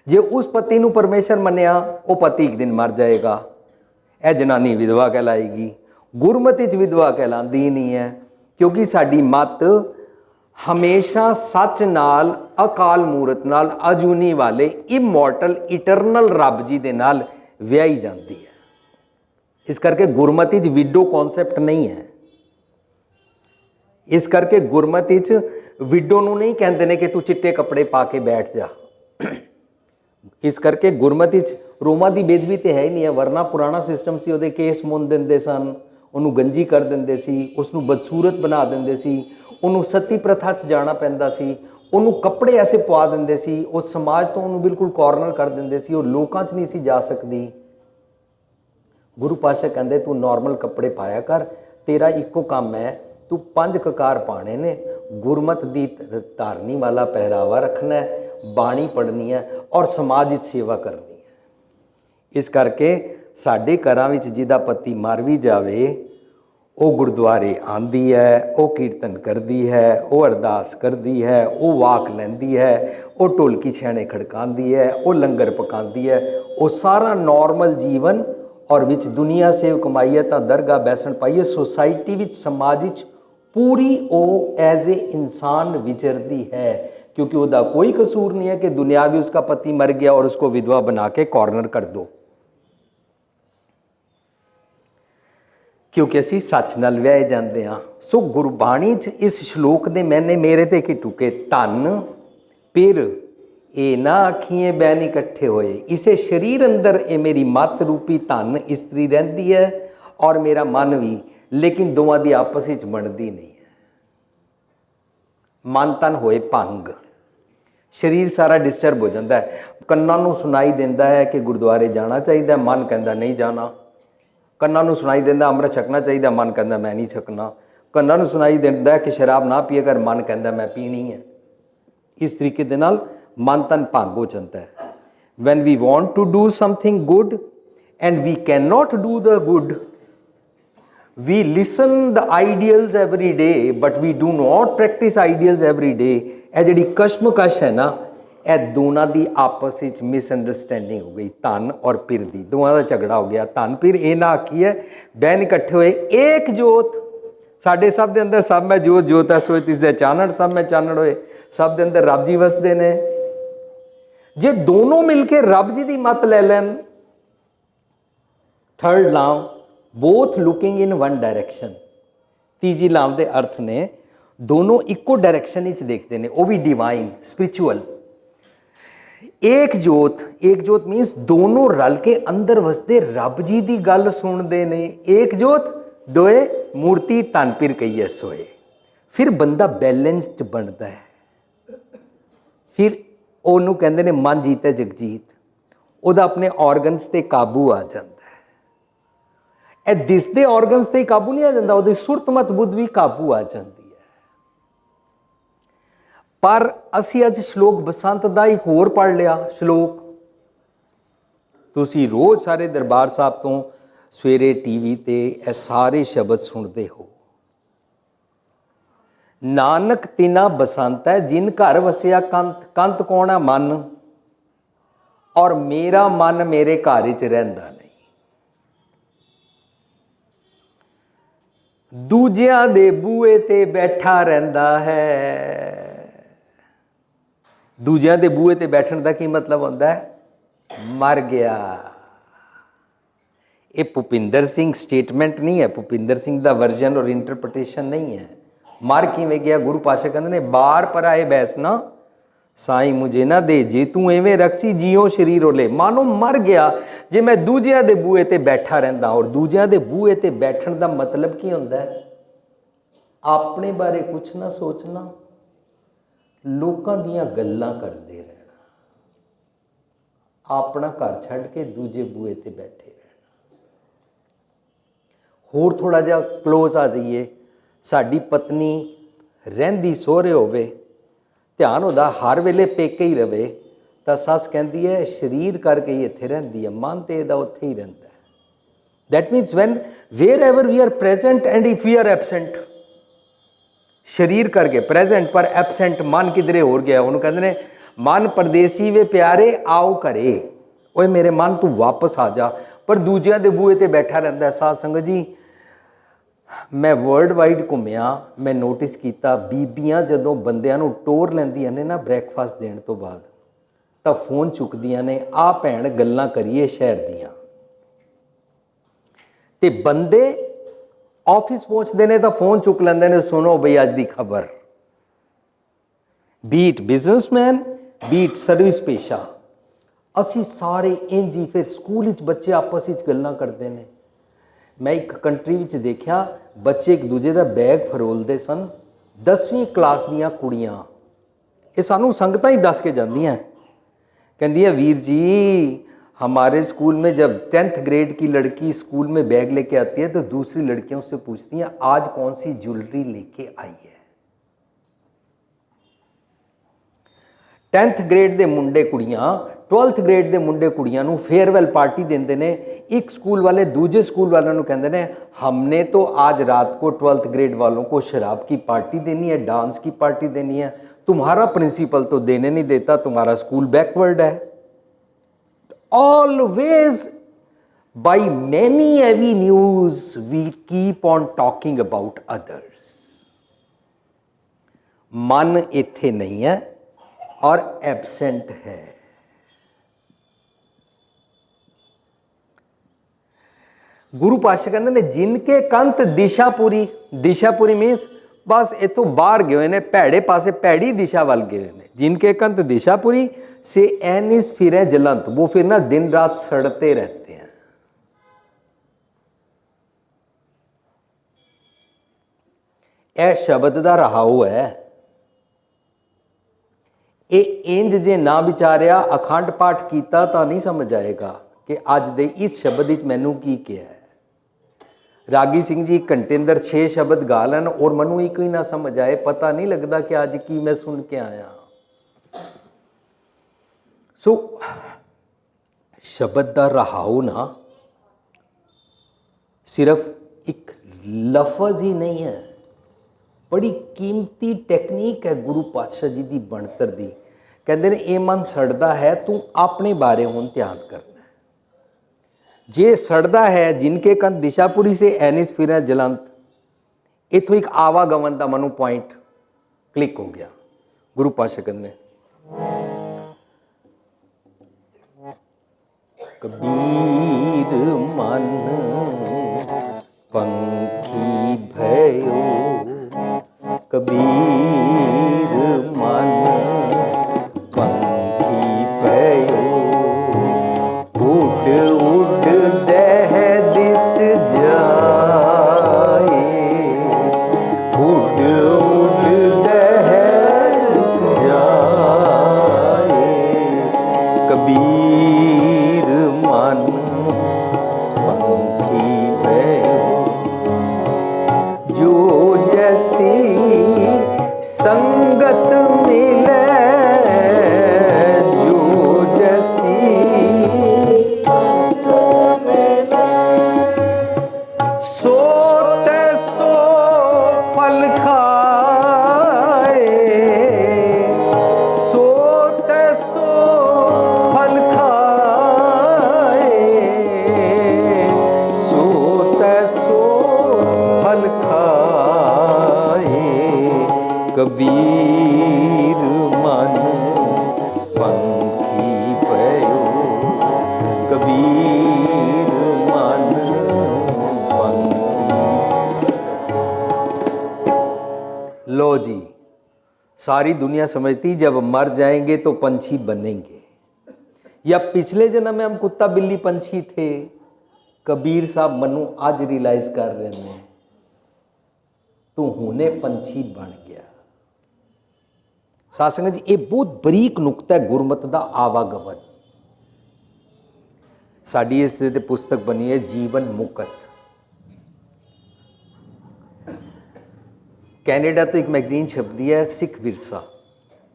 ਜੇ ਉਸ ਪਤੀ ਨੂੰ ਪਰਮੇਸ਼ਰ ਮੰਨਿਆ, ਉਹ ਪਤੀ ਇੱਕ ਦਿਨ ਮਰ ਜਾਏਗਾ, ਇਹ ਜਨਾਨੀ ਵਿਧਵਾ ਕਹਿਲਾਏਗੀ। ਗੁਰਮਤਿ 'ਚ ਵਿਧਵਾ ਕਹਿਲਾਂਦੀ ਹੀ ਨਹੀਂ ਹੈ, ਕਿਉਂਕਿ ਸਾਡੀ ਮੱਤ ਹਮੇਸ਼ਾ ਸੱਚ ਨਾਲ, ਅਕਾਲ ਮੂਰਤ ਨਾਲ, ਅਜੂਨੀ ਵਾਲੇ ਇਮੋਰਟਲ ਇਟਰਨਲ ਰੱਬ ਜੀ ਦੇ ਨਾਲ ਵਿਆਹੀ ਜਾਂਦੀ ਹੈ। ਇਸ ਕਰਕੇ ਗੁਰਮਤਿ 'ਚ ਵਿਡੋ ਕੌਨਸੈਪਟ ਨਹੀਂ ਹੈ। ਇਸ ਕਰਕੇ ਗੁਰਮਤਿ 'ਚ ਵਿਡੋ ਨੂੰ ਨਹੀਂ ਕਹਿੰਦੇ ਨੇ ਕਿ ਤੂੰ ਚਿੱਟੇ ਕੱਪੜੇ ਪਾ ਕੇ ਬੈਠ ਜਾ। ਇਸ ਕਰਕੇ ਗੁਰਮਤਿ 'ਚ ਰੋਮਾਂ ਦੀ ਬੇਦਬੀ ਤੇ ਹੈ ਹੀ ਨਹੀਂ ਹੈ, ਵਰਨਾ ਪੁਰਾਣਾ ਸਿਸਟਮ ਸੀ, ਉਹਦੇ ਕੇਸ ਮੁੰਨ ਦਿੰਦੇ ਸਨ, ਉਹਨੂੰ ਗੰਜੀ ਕਰ ਦਿੰਦੇ ਸੀ, ਉਸ ਨੂੰ ਬਦਸੂਰਤ ਬਣਾ ਦਿੰਦੇ ਸੀ, ਉਹਨੂੰ ਸਤੀ ਪ੍ਰਥਾ 'ਚ ਜਾਣਾ ਪੈਂਦਾ ਸੀ, ਉਹਨੂੰ ਕੱਪੜੇ ਐਸੇ ਪਵਾ ਦਿੰਦੇ ਸੀ, ਉਸ ਸਮਾਜ ਤੋਂ ਉਹਨੂੰ ਬਿਲਕੁਲ ਕਾਰਨਰ ਕਰ ਦਿੰਦੇ ਸੀ, ਉਹ ਲੋਕਾਂ 'ਚ ਨਹੀਂ ਸੀ ਜਾ ਸਕਦੀ। ਗੁਰੂ ਪਾਤਸ਼ਾਹ ਕਹਿੰਦੇ ਤੂੰ ਨੋਰਮਲ ਕੱਪੜੇ ਪਾਇਆ ਕਰ, ਤੇਰਾ ਇੱਕੋ ਕੰਮ ਹੈ, ਤੂੰ 5 ਕਕਾਰ ਪਾਣੇ ਨੇ, ਗੁਰਮਤ ਦੀ ਧਾਰਨੀ ਵਾਲਾ ਪਹਿਰਾਵਾ ਰੱਖਣਾ ਹੈ, ਬਾਣੀ ਪੜ੍ਹਨੀ ਹੈ ਔਰ ਸਮਾਜ ਵਿੱਚ ਸੇਵਾ ਕਰਨੀ ਹੈ। ਇਸ ਕਰਕੇ ਸਾਡੇ ਘਰਾਂ ਵਿੱਚ ਜਿਹਦਾ ਪਤੀ ਮਰ ਵੀ ਜਾਵੇ, ਉਹ ਗੁਰਦੁਆਰੇ ਆਉਂਦੀ ਹੈ, ਉਹ ਕੀਰਤਨ ਕਰਦੀ ਹੈ, ਉਹ ਅਰਦਾਸ ਕਰਦੀ ਹੈ, ਉਹ ਵਾਕ ਲੈਂਦੀ ਹੈ, ਉਹ ਢੋਲਕੀ ਛੈਣੇ ਖੜਕਾਉਂਦੀ ਹੈ, ਉਹ ਲੰਗਰ ਪਕਾਉਂਦੀ ਹੈ, ਉਹ ਸਾਰਾ ਨੋਰਮਲ ਜੀਵਨ, ਔਰ ਵਿੱਚ ਦੁਨੀਆ ਸੇਵ ਕਮਾਈਏ ਤਾਂ ਦਰਗਾਹ ਬੈਸਣ ਪਾਈਏ, ਸੋਸਾਇਟੀ ਵਿੱਚ, ਸਮਾਜ ਵਿੱਚ ਪੂਰੀ ਉਹ ਐਜ਼ ਏ ਇਨਸਾਨ ਵਿਚਰਦੀ ਹੈ, क्योंकि उसका कोई कसूर नहीं है कि दुनियावी उसका पति मर गया और उसको विधवा बना के कॉर्नर कर दो, क्योंकि असी सच नाल विआहे जाते हाँ। सो गुरबाणी च इस श्लोक दे मैंने मेरे ते की टुके, धन पिर ये ना आखिए बैन इकट्ठे होए, इसे शरीर अंदर ये मेरी मत रूपी धन इस्त्री रहिंदी है और मेरा मन भी, लेकिन दोवां दी आपस विच बनदी नहीं है। मन तन होए भंग, शरीर सारा डिस्टर्ब हो जाता है। कन्नां नूं सुनाई देंदा है कि गुरुद्वारे जाना चाहिए, मन कहता नहीं जाना। कन्नां नूं सुनाई देंदा अमृत छकना चाहिए, मन कहता मैं नहीं छकना। कन्नां नूं सुनाई देंदा कि शराब ना पीए कर, मन कहता मैं पीनी है। इस तरीके दे नाल मन तन भंग हो जाता है। When we want to do something good and we can not do the good, we listen the ideals every day but we do not practice ideals every day। ਇਹ ਜਿਹੜੀ ਕਸ਼ਮਕਸ਼ ਹੈ ਨਾ, ਇਹ ਦੋਨਾਂ ਦੀ ਆਪਸ ਵਿੱਚ ਮਿਸਅੰਡਰਸਟੈਂਡਿੰਗ ਹੋ ਗਈ, ਧਨ ਔਰ ਪਿਰ ਦੀ, ਦੋਵਾਂ ਦਾ ਝਗੜਾ ਹੋ ਗਿਆ। ਧਨ ਪਿਰ ਇਹ ਨਾ ਆਖੀ ਹੈ, ਬਹਿਨ ਇਕੱਠੇ ਹੋਏ ਏਕ ਜੋਤ, ਸਾਡੇ ਸਭ ਦੇ ਅੰਦਰ ਸਭ ਮੈਂ ਜੋਤ, ਜੋਤ ਹੈ ਸੋਇ ਤਿਸੈ ਚਾਨਣ, ਸਭ ਮੈਂ ਚਾਨਣ ਹੋਏ, ਸਭ ਦੇ ਅੰਦਰ ਰੱਬ ਜੀ ਵਸਦੇ ਨੇ। ਜੇ ਦੋਨੋਂ ਮਿਲ ਕੇ ਰੱਬ ਜੀ ਦੀ ਮੱਤ ਲੈ ਲੈਣ, ਥਰਡ ਲਾਮ both looking in one direction, ਤੀਜੀ ਲਾਮ ਦੇ ਅਰਥ ਨੇ ਦੋਨੋਂ ਇੱਕੋ ਡਾਇਰੈਕਸ਼ਨ ਵਿੱਚ ਦੇਖਦੇ ਨੇ, ਉਹ ਵੀ ਡਿਵਾਈਨ ਸਪਿਰਿਚੁਅਲ। ਏਕ ਜੋਤ, ਏਕ ਜੋਤ ਮੀਨਸ ਦੋਨੋਂ ਰਲ ਕੇ ਅੰਦਰ ਵਸਦੇ ਰੱਬ ਜੀ ਦੀ ਗੱਲ ਸੁਣਦੇ ਨੇ। ਏਕ ਜੋਤ ਦੋਏ ਮੂਰਤੀ ਧਨ ਪਿਰ ਕਹੀਏ ਸੋਏ। ਫਿਰ ਬੰਦਾ ਬੈਲੈਂਸਡ ਬਣਦਾ ਹੈ, ਫਿਰ ਉਹਨੂੰ ਕਹਿੰਦੇ ਨੇ ਮਨ ਜੀਤੇ ਜਗਜੀਤ, ਉਹਦਾ ਆਪਣੇ ਔਰਗਨਸ ਤੇ ਕਾਬੂ ਆ ਜਾਂਦਾ ਹੈ। ਇਹ ਦਿਸਦੇ ਔਰਗਨਸ ਤੇ ਕਾਬੂ ਨਹੀਂ ਆ ਜਾਂਦਾ, ਉਹਦੀ ਸੁਰਤ ਮਤ ਬੁੱਧ ਵੀ ਕਾਬੂ ਆ ਜਾਂਦੀ ਹੈ। ਪਰ ਅਸੀਂ ਅੱਜ ਸ਼ਲੋਕ ਬਸੰਤ ਦਾ ਇੱਕ ਹੋਰ ਪੜ੍ਹ ਲਿਆ ਸ਼ਲੋਕ। ਤੁਸੀਂ ਰੋਜ਼ ਸਾਰੇ ਦਰਬਾਰ ਸਾਹਿਬ ਤੋਂ ਸਵੇਰੇ ਟੀਵੀ ਤੇ ਇਹ ਸਾਰੇ ਸ਼ਬਦ ਸੁਣਦੇ ਹੋ। ਨਾਨਕ ਤਿਨਾ ਬਸੰਤ ਹੈ ਜਿਨ ਘਰ ਵਸਿਆ ਕੰਤ। ਕੰਤ ਕੌਣ ਹੈ? ਮਨ। ਔਰ ਮੇਰਾ ਮਨ ਮੇਰੇ ਘਰ ਵਿੱਚ ਰਹਿੰਦਾ ਨਹੀਂ, ਦੂਜਿਆਂ ਦੇ ਬੂਹੇ ਤੇ ਬੈਠਾ ਰਹਿੰਦਾ ਹੈ। ਦੂਜਿਆਂ ਦੇ ਬੂਹੇ ਤੇ ਬੈਠਣ ਦਾ ਕੀ ਮਤਲਬ ਹੁੰਦਾ ਹੈ? ਮਰ ਗਿਆ। ਇਹ ਭੁਪਿੰਦਰ ਸਿੰਘ ਸਟੇਟਮੈਂਟ ਨਹੀਂ ਹੈ, ਭੁਪਿੰਦਰ ਸਿੰਘ ਦਾ ਵਰਜਨ ਔਰ ਇੰਟਰਪ੍ਰੀਟੇਸ਼ਨ ਨਹੀਂ ਹੈ। ਮਰ ਕਿਵੇਂ ਗਿਆ? ਗੁਰੂ ਪਾਤਸ਼ਾਹ ਕਹਿੰਦੇ ਨੇ ਬਾਰ ਪਰਾਏ ਬੈਸ ਨਾ ਸਾਈ ਮੁਝੇ ਨਾ ਦੇ, ਜੇ ਤੂੰ ਐਵੇਂ ਰਖਸੀ ਜਿਉ ਸ਼ਰੀਰ ਓਲੇ। ਮਾਨੋ ਮਰ ਗਿਆ ਜੇ ਮੈਂ ਦੂਜਿਆਂ ਦੇ ਬੂਹੇ ਤੇ ਬੈਠਾ ਰਹਿੰਦਾ। ਔਰ ਦੂਜਿਆਂ ਦੇ ਬੂਹੇ ਤੇ ਬੈਠਣ ਦਾ ਮਤਲਬ ਕੀ ਹੁੰਦਾ ਹੈ? ਆਪਣੇ ਬਾਰੇ ਕੁਛ ਨਾ ਸੋਚਣਾ, ਲੋਕਾਂ ਦੀਆਂ ਗੱਲਾਂ ਕਰਦੇ ਰਹਿਣਾ, ਆਪਣਾ ਘਰ ਛੱਡ ਕੇ ਦੂਜੇ ਬੂਹੇ ਤੇ ਬੈਠੇ ਰਹਿਣਾ। ਹੋਰ ਥੋੜਾ ਜਿਹਾ ਕਲੋਜ਼ ਆ ਜਾਈਏ, ਸਾਡੀ ਪਤਨੀ ਰਹਿੰਦੀ ਸਹੁਰੇ ਹੋਵੇ, ਧਿਆਨ ਉਹਦਾ ਹਰ ਵੇਲੇ ਪੇਕੇ ਹੀ ਰਵੇ, ਤਾਂ ਸੱਸ ਕਹਿੰਦੀ ਹੈ ਸਰੀਰ ਕਰਕੇ ਹੀ ਇੱਥੇ ਰਹਿੰਦੀ ਹੈ, ਮਨ ਤੇ ਇਹਦਾ ਉੱਥੇ ਹੀ ਰਹਿੰਦਾ ਹੈ। That means when wherever we are present and if we are absent, ਸਰੀਰ ਕਰਕੇ ਪ੍ਰੈਜੈਂਟ ਪਰ ਐਬਸੈਂਟ, ਮਨ ਕਿਧਰੇ ਹੋਰ ਗਿਆ। ਉਹਨੂੰ ਕਹਿੰਦੇ ਨੇ ਮਨ ਪਰਦੇਸੀ ਵੇ ਪਿਆਰੇ ਆਓ ਘਰੇ, ਓਏ ਮੇਰੇ ਮਨ ਤੂੰ ਵਾਪਸ ਆ ਜਾ। ਪਰ ਦੂਜਿਆਂ ਦੇ ਬੂਹੇ ਤੇ ਬੈਠਾ ਰਹਿੰਦਾ। ਸਾਧ ਸੰਗਤ ਜੀ, ਮੈਂ ਵਰਲਡ ਵਾਈਡ ਘੁੰਮਿਆ, ਮੈਂ ਨੋਟਿਸ ਕੀਤਾ ਬੀਬੀਆਂ ਜਦੋਂ ਬੰਦਿਆਂ ਨੂੰ ਟੋਰ ਲੈਂਦੀਆਂ ਨੇ ਨਾ ਬ੍ਰੇਕਫਾਸਟ ਦੇਣ ਤੋਂ ਬਾਅਦ, ਤਾਂ ਫੋਨ ਚੁੱਕਦੀਆਂ ਨੇ, ਆ ਭੈਣ ਗੱਲਾਂ ਕਰੀਏ ਸ਼ਹਿਰ ਦੀਆਂ। ਤੇ ਬੰਦੇ ਆਫਿਸ ਪਹੁੰਚਦੇ ਨੇ ਤਾਂ ਫੋਨ ਚੁੱਕ ਲੈਂਦੇ ਨੇ, ਸੁਣੋ ਬਈ ਅੱਜ ਦੀ ਖਬਰ। ਬੀਟ ਬਿਜ਼ਨਸਮੈਨ, ਬੀਟ ਸਰਵਿਸ ਪੇਸ਼ਾ, ਅਸੀਂ ਸਾਰੇ ਇੰਝ ਹੀ। ਫਿਰ ਸਕੂਲ ਵਿੱਚ ਬੱਚੇ ਆਪਸ ਵਿੱਚ ਗੱਲਾਂ ਕਰਦੇ ਨੇ। ਮੈਂ ਇੱਕ ਕੰਟਰੀ ਵਿੱਚ ਦੇਖਿਆ, ਬੱਚੇ ਇੱਕ ਦੂਜੇ ਦਾ ਬੈਗ ਫਰੋਲਦੇ ਸਨ। 10ਵੀਂ ਕਲਾਸ ਦੀਆਂ ਕੁੜੀਆਂ, ਇਹ ਸਾਨੂੰ ਸੰਗਤਾਂ ਹੀ ਦੱਸ ਕੇ ਜਾਂਦੀਆਂ, ਕਹਿੰਦੀ ਹੈ ਵੀਰ ਜੀ हमारे स्कूल में जब 10th ग्रेड की लड़की स्कूल में बैग लेके आती है तो दूसरी लड़कियों से पूछती हैं आज कौन सी ज्वेलरी लेके आई है। 10th ग्रेड ਦੇ ਮੁੰਡੇ ਕੁੜੀਆਂ 12th ग्रेड ਦੇ ਮੁੰਡੇ ਕੁੜੀਆਂ ਨੂੰ ਫੇਅਰਵੈਲ ਪਾर्टी ਦਿੰਦੇ ਨੇ। ਇੱਕ ਸਕੂਲ वाले दूसरे स्कूल वालों ਨੂੰ ਕਹਿੰਦੇ ਨੇ हमने तो आज रात को 12th ग्रेड वालों को शराब की पार्टी देनी है, डांस की पार्टी देनी है, तुम्हारा प्रिंसिपल तो देने नहीं देता, तुम्हारा स्कूल बैकवर्ड है। Always by many avenues we keep on talking about others. मन इत्थे नहीं है और एबसेंट है। गुरु पातशाह कहते ने जिनके कंत दिशापुरी, दिशापुरी मीन्स बस इतों बाहर गए ने, भैड़े पासे भैड़ी दिशा वाल गए ने। जिनके कंत दिशापुरी से एनिस फिर जलंत, वो फिर ना दिन रात सड़ते रहते हैं। यह शब्द का रहाऊ है। ये इंज जे ना विचारिया अखंड पाठ किया तो नहीं समझ आएगा कि अज दे इस शब्द विच मैनू की किया है। रागी सिंह जी घंटे अंदर 6 शब्द गा लैन और मैनू एक ही ना समझ आए, पता नहीं लगता कि अज की मैं सुन के आया। सो शब्द का रहाऊ ना सिर्फ एक लफज ही नहीं है, बड़ी कीमती टैक्नीक है गुरु पातशाह जी की बनतर दी। कहते ने ये मन सड़ता है, तू अपने बारे हुण ध्यान करना है। जे सड़ता है जिनके कंत दिशापुरी से एनिस फिर जलंत, इथों एक आवागमन का मनु पॉइंट क्लिक हो गया। गुरु पातशाह कहते ने कबीर मन पंखी भयो, कबीर मन पंखी भयो, उड़ उड़ दह दिस जाए, उड़ उड़ दह दिस जाए, कबीर मन पंखी भयो, जो जैसी संगत मिले, जो जैसी सो तैसो फल खाए, सो तैसो फल खाए, सो तैसो फल खाए, कबीर मन पंखी भयो, कबीर मन पंखी। लो जी, सारी दुनिया समझती जब मर जाएंगे तो पंछी बनेंगे, या पिछले जन्म में हम कुत्ता बिल्ली पंछी थे। कबीर साहब मनु आज रियलाइज कर रहे हैं तू हुने पंछी बन गया। साध संगत जी, ये बहुत बरीक नुकता है गुरमत का आवागमन। साड़ी इस ते पुस्तक बनी है जीवन मुकत। कैनेडा तो एक मैगजीन छपदी है सिख विरसा,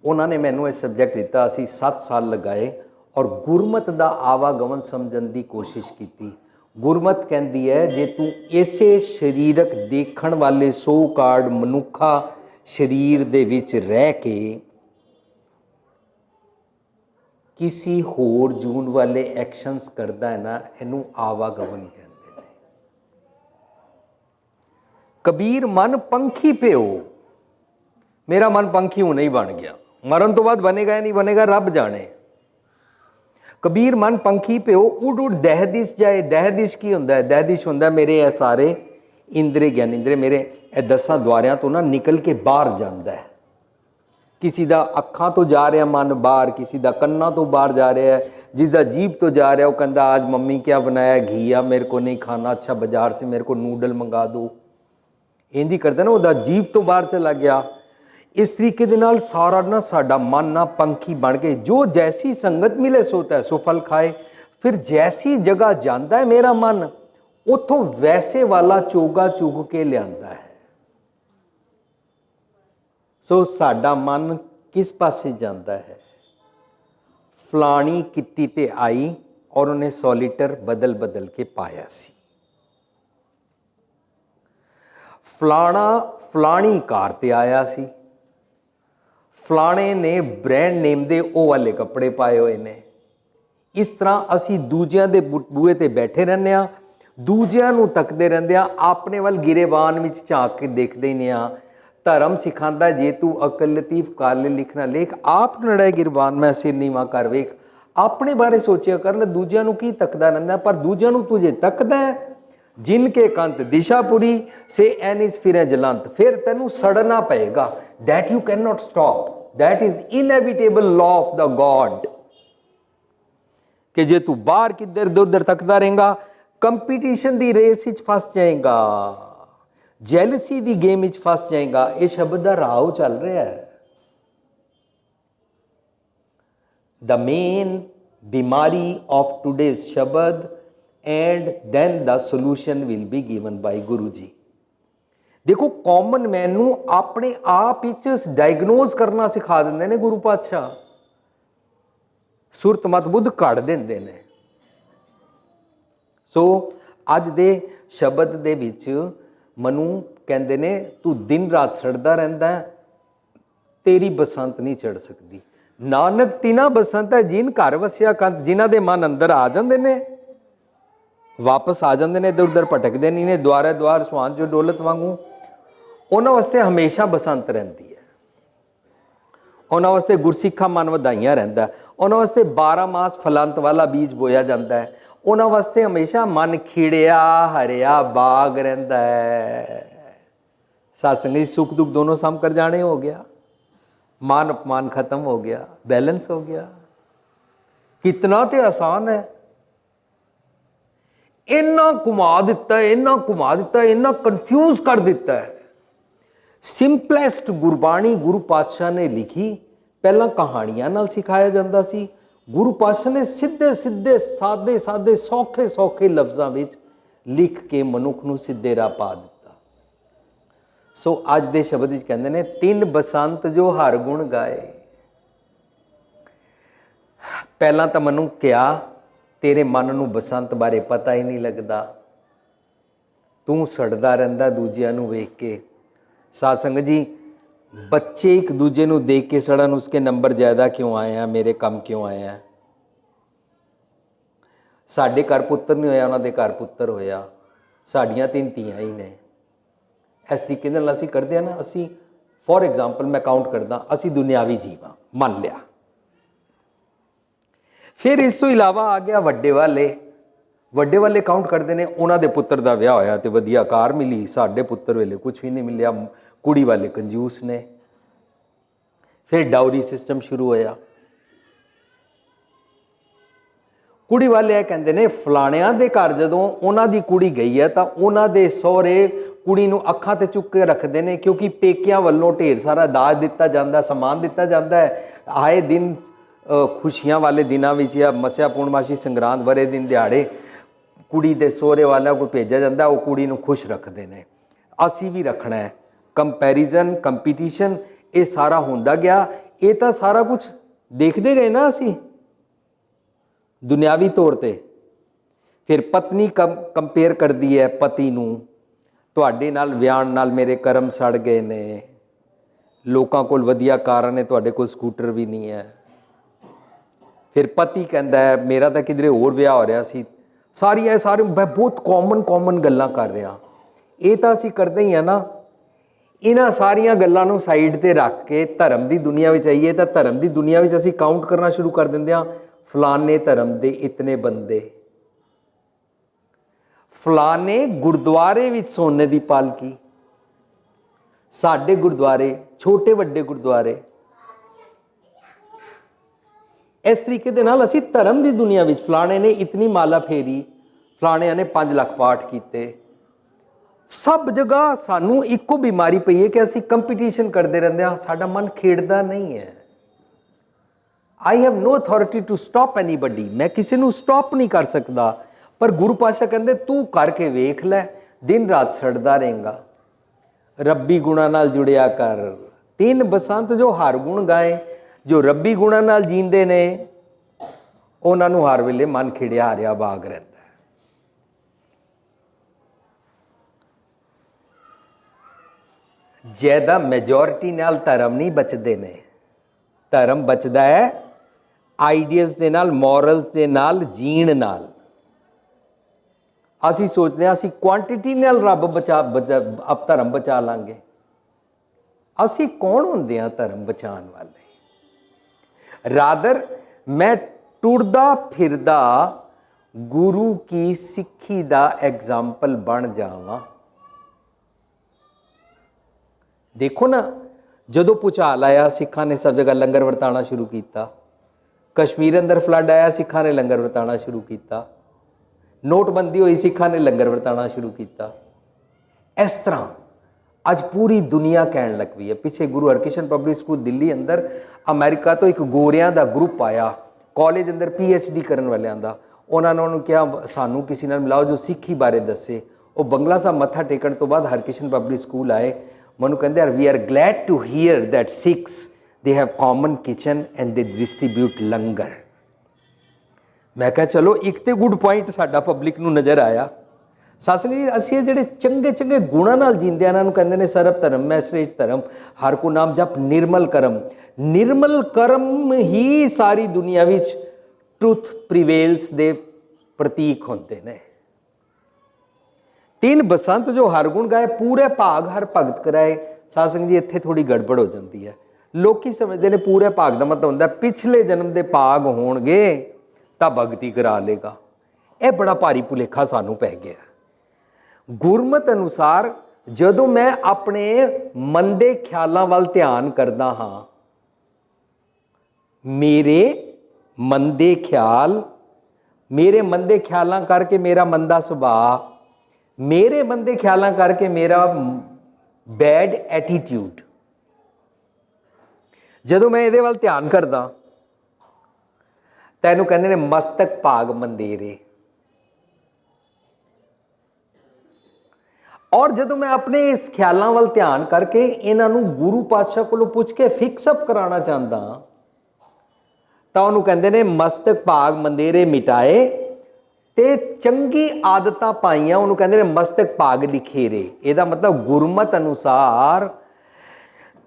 उन्होंने मैनू यह सबजैक्ट दिता, असी 7 साल लगाए और गुरमत का आवागमन समझण की कोशिश की। गुरमत कहती है जे तू इसे शरीरक देखण वाले सो कार्ड मनुखा शरीर दे विच रह के किसी होर जून वाले एक्शनस करता है ना, इनू आवागमन कहते हैं। कबीर मन पंखी पे हो, मेरा मन पंखी हुणे ही बन गया, मरण तो बाद बनेगा या नहीं बनेगा रब जाने। कबीर मन पंखी पे हो, उड़ उड़ दहदिश जाए। दहदिश की होंदा है? दहदिश होंदा है मेरे ये सारे इंद्रे ज्ञान इंद्रे मेरे ये 10 द्वारियां तो ना निकल के बाहर जाता है। किसी का अखां तो जा रहा मन बाहर, किसी का कन्ना तो बाहर जा रहा है, जिसका जीभ तो जा रहा है वो कहता आज मम्मी क्या बनाया, घिया मेरे को नहीं खाना, अच्छा बाजार से मेरे को नूडल मंगा दो। इंज ही करता ना, वो जीभ तो बाहर चला गया। इस तरीके दे नाल सारा ना साडा मन ना पंखी बन के जो जैसी संगत मिले सोता है सो फल खाए। फिर जैसी जगह जाता है मेरा मन उथों वैसे वाला चोगा चुग के लियांदा है। सो साडा मन किस पासे जाता है? फलानी किट्टी ते आई और उन्हें 100 लीटर बदल बदल के पाया सी। फलाना फलानी कार ते आया सी, फलाने ने ब्रांड नेम दे ओ वाले कपड़े पाए हुए ने। इस तरह असी दूजियां दे बूहे ते बैठे रहने आ, दूजियां नूं तकदे रहंदे आ, अपने वल गिरेबान विच झांक के देखदे नहीं आ। धर्म सिखांदा जे तू अकल लतीफ काले लिखना लेख, आप नड़े गिरबान मैं सिर नीवा कर वेख। अपने बारे सोचिया कर ले, दूजियां नूं की तकदा रहंदा, पर दूजियां नूं तुझे तकदा है जिनके कंत दिशापुरी से एनिस फिरे जलंत। फिर तेनू सड़ना पएगा। That you can not stop, that is inevitable law of the God. कि जे तू बाहर किधर इधर उधर तकदा रहेगा, कंपीटीशन दी रेस विच फस जाएगा, जैलसी दी गेम विच फस जाएगा। ये शब्द दा राव चल रहा है। द मेन बीमारी ऑफ टूडेज शब्द and then the solution will be given by Guru ji. देखो कॉमन मैन नू अपने आप विच डायग्नोज करना सिखा देंदे ने गुरु पातशाह। सुरत मत बुद्ध कढ़ देंदे ने। सो अज दे शब्द दे विच मनु कहंदे ने तू दिन रात सड़दा रहिंदा है, तेरी बसंत नहीं चढ़ सकती। ਨਾਨਕ ਤਿਨਾ ਬਸੰਤ ਹੈ ਜਿਨ ਘਰ ਵਸਿਆ ਕੰਤ, ਜਿਨ੍ਹਾਂ ਦੇ ਮਨ ਅੰਦਰ ਆ ਜਾਂਦੇ ਨੇ, ਵਾਪਸ ਆ ਜਾਂਦੇ ਨੇ, ਇੱਧਰ ਉੱਧਰ ਭਟਕਦੇ ਨਹੀਂ ਨੇ, ਦੁਆਰੇ ਦੁਆਰ ਸੁਹਾਨ ਜੋ ਡੋਲਤ ਵਾਂਗੂ, ਉਹਨਾਂ ਵਾਸਤੇ ਹਮੇਸ਼ਾ ਬਸੰਤ ਰਹਿੰਦੀ ਹੈ। ਉਹਨਾਂ ਵਾਸਤੇ ਗੁਰਸਿੱਖਾ ਮਨ ਵਧਾਈਆਂ ਰਹਿੰਦਾ, ਉਹਨਾਂ ਵਾਸਤੇ 12 ਮਾਸ ਫਲੰਤ ਵਾਲਾ ਬੀਜ ਬੋਇਆ ਜਾਂਦਾ ਹੈ, ਉਹਨਾਂ ਵਾਸਤੇ ਹਮੇਸ਼ਾ ਮਨ ਖਿੜਿਆ ਹਰਿਆ ਬਾਗ ਰਹਿੰਦਾ ਹੈ। सत्संग जी सुख दुख दोनों सम कर जाने हो गया, मान अपमान खत्म हो गया, बैलेंस हो गया। कितना तो आसान है। इन्ना घुमा दिता है, इन्ना घुमा दिता है, इन्ना कन्फ्यूज कर दिता है। सिंपलेस्ट गुरबाणी गुरु पातशाह ने लिखी, पहला कहानियां नाल सिखाया जाता सी, गुरु पातशाह ने सीधे सीधे सादे सादे सौखे सौखे लफ्ज़ों में लिख के मनुख नूं सीधे राह पा दिता। सो अज दे शब्द विच कहंदे ने, तिन बसंत जो हर गुण गाए। पहला तो मैनू क्या, तेरे मन नूं बसंत बारे पता ही नहीं लगता, तू सड़दा रहिंदा दूजिआं नूं वेख के। साध संगत जी, बच्चे एक दूजे नूं देख के सड़न, उसके नंबर ज़्यादा क्यों आए हैं, मेरे कम क्यों आए हैं। साडे घर पुत्तर नहीं होया, उन्हां दे घर पुत्तर होया, साडियां 3 धीआं ही ने। इस तरीके नाल असीं करदे हां ना, असीं फॉर एग्जाम्पल मैं काउंट करदा, असीं दुनियावी जीव हां, मान लिया। फिर इस तो इलावा आ गया वड्डे वाले, वड्डे वाले काउंट करते हैं, उन्हां दे पुत्तर दा विआह होया ते वधिया कार मिली, साडे पुत्तर वेले कुछ भी नहीं मिलिया, कुड़ी वाले कंजूस ने। फिर डाउरी सिस्टम शुरू होया, कुड़ी वाले ये कहंदे ने, फलाणिਆਂ ਦੇ ਘਰ ਜਦੋਂ ਉਹਨਾਂ ਦੀ ਕੁੜੀ ਗਈ ਹੈ ਤਾਂ ਉਹਨਾਂ ਦੇ ਸਹੁਰੇ कुड़ी नूं अखां ते चुक के रखते हैं, क्योंकि पेकियां वालों ढेर सारा दाज दिता जाता, समान दिता जाता है। आए दिन खुशियां वाले दिनों में या मस्या पूर्णमाशी संग्रांद वरे दिन दिहाड़े कुड़ी दे सोहरे वालों को भेजा जाता है, वो कुड़ी नूं खुश रखते हैं। असी भी रखना है। कंपैरिजन कंपीटीशन ये सारा होंदा गया, ये तो सारा कुछ देखते गए ना असी दुनियावी तौर पर। फिर पत्नी कंपेयर करती है पति नूं, तुहाडे नाल विआहण नाल मेरे कर्म सड़ गए ने, लोकां कोल वधिया कारां ने, तुहाडे कोल स्कूटर भी नहीं है। फिर पति कहता है मेरा तो किधरे होर विआह हो रहा सी। सारे मैं बहुत कॉमन गल्लां कर रहा, ये तो असीं करदे ही आ ना। इन्हां सारियां गल्लां नूं साइड ते रख के धर्म की दुनिया में आईए तो धर्म की दुनिया में असीं काउंट करना शुरू कर दिंदे हां, फलाने धर्म के इतने बंदे, फलाने गुरुद्वारे विच सोने की पालकी, साडे गुरुद्वारे छोटे वड्डे गुरुद्वारे। इस तरीके दे नाल असीं धर्म की दुनिया विच फलाने ने इतनी माला फेरी, फलाने ने 5 लाख पाठ किए। सब जगह सानू इको बीमारी पई है कि असीं कंपीटीशन करते रहंदे हां, साडा मन खेड़दा नहीं है। I have no authority to stop anybody, मैं किसी नूं स्टॉप नहीं कर सकता, पर गुरु पातशाह कहते तू करके वेख लै, दिन रात सड़दा रहेगा। रब्बी गुणां नाल जुड़िया कर, 3 बसंत जो हर गुण गाए। जो रब्बी गुणां नाल जींदे ने उन्हां नूं हर वेले मन खिड़िया हरिया बाग रहिंदा है। ज्यादा मैजोरिटी नाल धर्म नहीं बचदे ने, धर्म बचदा है आइडियल्स दे नाल, मॉरल्स दे नाल, जीण नाल। असी सोचते हैं असी क्वांटिटी नाल रब अब धर्म बचा लांगे। असी कौन होंदे हां धर्म बचाने वाले? रादर मैं टुरदा फिरदा गुरु की सिक्खी दा एग्जाम्पल बन जावां। देखो ना, जदों भूचाल आया सिखां ने सब जगह लंगर वरताना शुरू किया, कश्मीर अंदर फ्लड आया सिखां ने लंगर वरताना शुरू किया, नोटबंदी हुई सिखां ने लंगर वरताना शुरू किया। इस तरह अज पूरी दुनिया कहन लग पई है। पिछे गुरु हरकृष्ण पब्लिक स्कूल दिल्ली अंदर अमेरिका तो एक गोरियां दा ग्रुप आया, कॉलेज अंदर PhD करने वालियां दा। उन्होंने कहा सानू किसी नाल मिलाओ जो सिक्खी बारे दसे। वो बंगला साहब मत्था टेकण तो बाद हरकृष्ण पब्लिक स्कूल आए, मनु कहते we are glad to hear that Sikhs they have common kitchen and they distribute langar. मैं कहा चलो एक तो गुड पॉइंट साडा पब्लिक नूं नज़र आया। ਸਾਧ ਸੰਗਤ ਜੀ, ਅਸੀਂ ਇਹ ਜਿਹੜੇ ਚੰਗੇ ਚੰਗੇ ਗੁਣਾਂ ਨਾਲ ਜੀਂਦੇ ਆ, ਇਹਨਾਂ ਨੂੰ ਕਹਿੰਦੇ ਨੇ ਸਰਬ ਧਰਮ ਮੈਂ ਸ੍ਰੇਸ਼ਟ ਧਰਮ, ਹਰ ਕੋ ਨਾਮ ਜਪ ਨਿਰਮਲ ਕਰਮ। ਨਿਰਮਲ ਕਰਮ ਹੀ ਸਾਰੀ ਦੁਨੀਆ ਵਿੱਚ ਟਰੂਥ ਪ੍ਰੀਵੇਲਸ ਦੇ ਪ੍ਰਤੀਕ ਹੁੰਦੇ ਨੇ। ਤਿੰਨ ਬਸੰਤ ਜੋ ਹਰ ਗੁਣ ਗਾਏ, ਪੂਰੇ ਭਾਗ ਹਰ ਭਗਤ ਕਰਾਏ। ਸਾਧ ਸੰਗਤ ਜੀ, ਇੱਥੇ ਥੋੜੀ ਗੜਬੜ ਹੋ ਜਾਂਦੀ ਹੈ। ਲੋਕੀ ਸਮਝਦੇ ਨੇ ਪੂਰੇ ਭਾਗ ਦਾ ਮਤਲਬ ਹੁੰਦਾ ਪਿਛਲੇ ਜਨਮ ਦੇ ਭਾਗ ਹੋਣਗੇ ਤਾਂ ਭਗਤੀ ਕਰਾ ਲੇਗਾ। ਇਹ ਬੜਾ ਭਾਰੀ ਭੁਲੇਖਾ ਸਾਨੂੰ ਪੈ ਗਿਆ। ਗੁਰਮਤਿ ਅਨੁਸਾਰ ਜਦੋਂ ਮੈਂ ਆਪਣੇ ਮਨ ਦੇ ਖਿਆਲਾਂ ਵੱਲ ਧਿਆਨ ਕਰਦਾ ਹਾਂ, ਮੇਰੇ ਮਨ ਦੇ ਖਿਆਲਾਂ ਕਰਕੇ ਮੇਰਾ ਮਨ ਦਾ ਸੁਭਾਅ, ਮੇਰੇ ਮਨ ਦੇ ਖਿਆਲਾਂ ਕਰਕੇ ਮੇਰਾ ਬੈਡ ਐਟੀਟਿਊਡ, ਜਦੋਂ ਮੈਂ ਇਹਦੇ ਵੱਲ ਧਿਆਨ ਕਰਦਾ ਤਾਂ ਇਹਨੂੰ ਕਹਿੰਦੇ ਨੇ ਮਸਤਕ ਭਾਗ ਮੰਦੇਰੇ। ਔਰ ਜਦੋਂ ਮੈਂ ਆਪਣੇ ਇਸ ਖਿਆਲਾਂ ਵੱਲ ਧਿਆਨ ਕਰਕੇ ਇਹਨਾਂ ਨੂੰ ਗੁਰੂ ਪਾਤਸ਼ਾਹ ਕੋਲੋਂ ਪੁੱਛ ਕੇ ਫਿਕਸ ਅਪ ਕਰਾਉਣਾ ਚਾਹੁੰਦਾ ਤਾਂ ਉਹਨੂੰ ਕਹਿੰਦੇ ਨੇ ਮਸਤਕ ਭਾਗ ਮੰਦੇਰੇ ਮਿਟਾਏ, ਤੇ ਚੰਗੀ ਆਦਤਾਂ ਪਾਈਆਂ ਉਹਨੂੰ ਕਹਿੰਦੇ ਨੇ ਮਸਤਕ ਭਾਗ ਲਿਖੇਰੇ। ਇਹਦਾ ਮਤਲਬ ਗੁਰਮਤਿ ਅਨੁਸਾਰ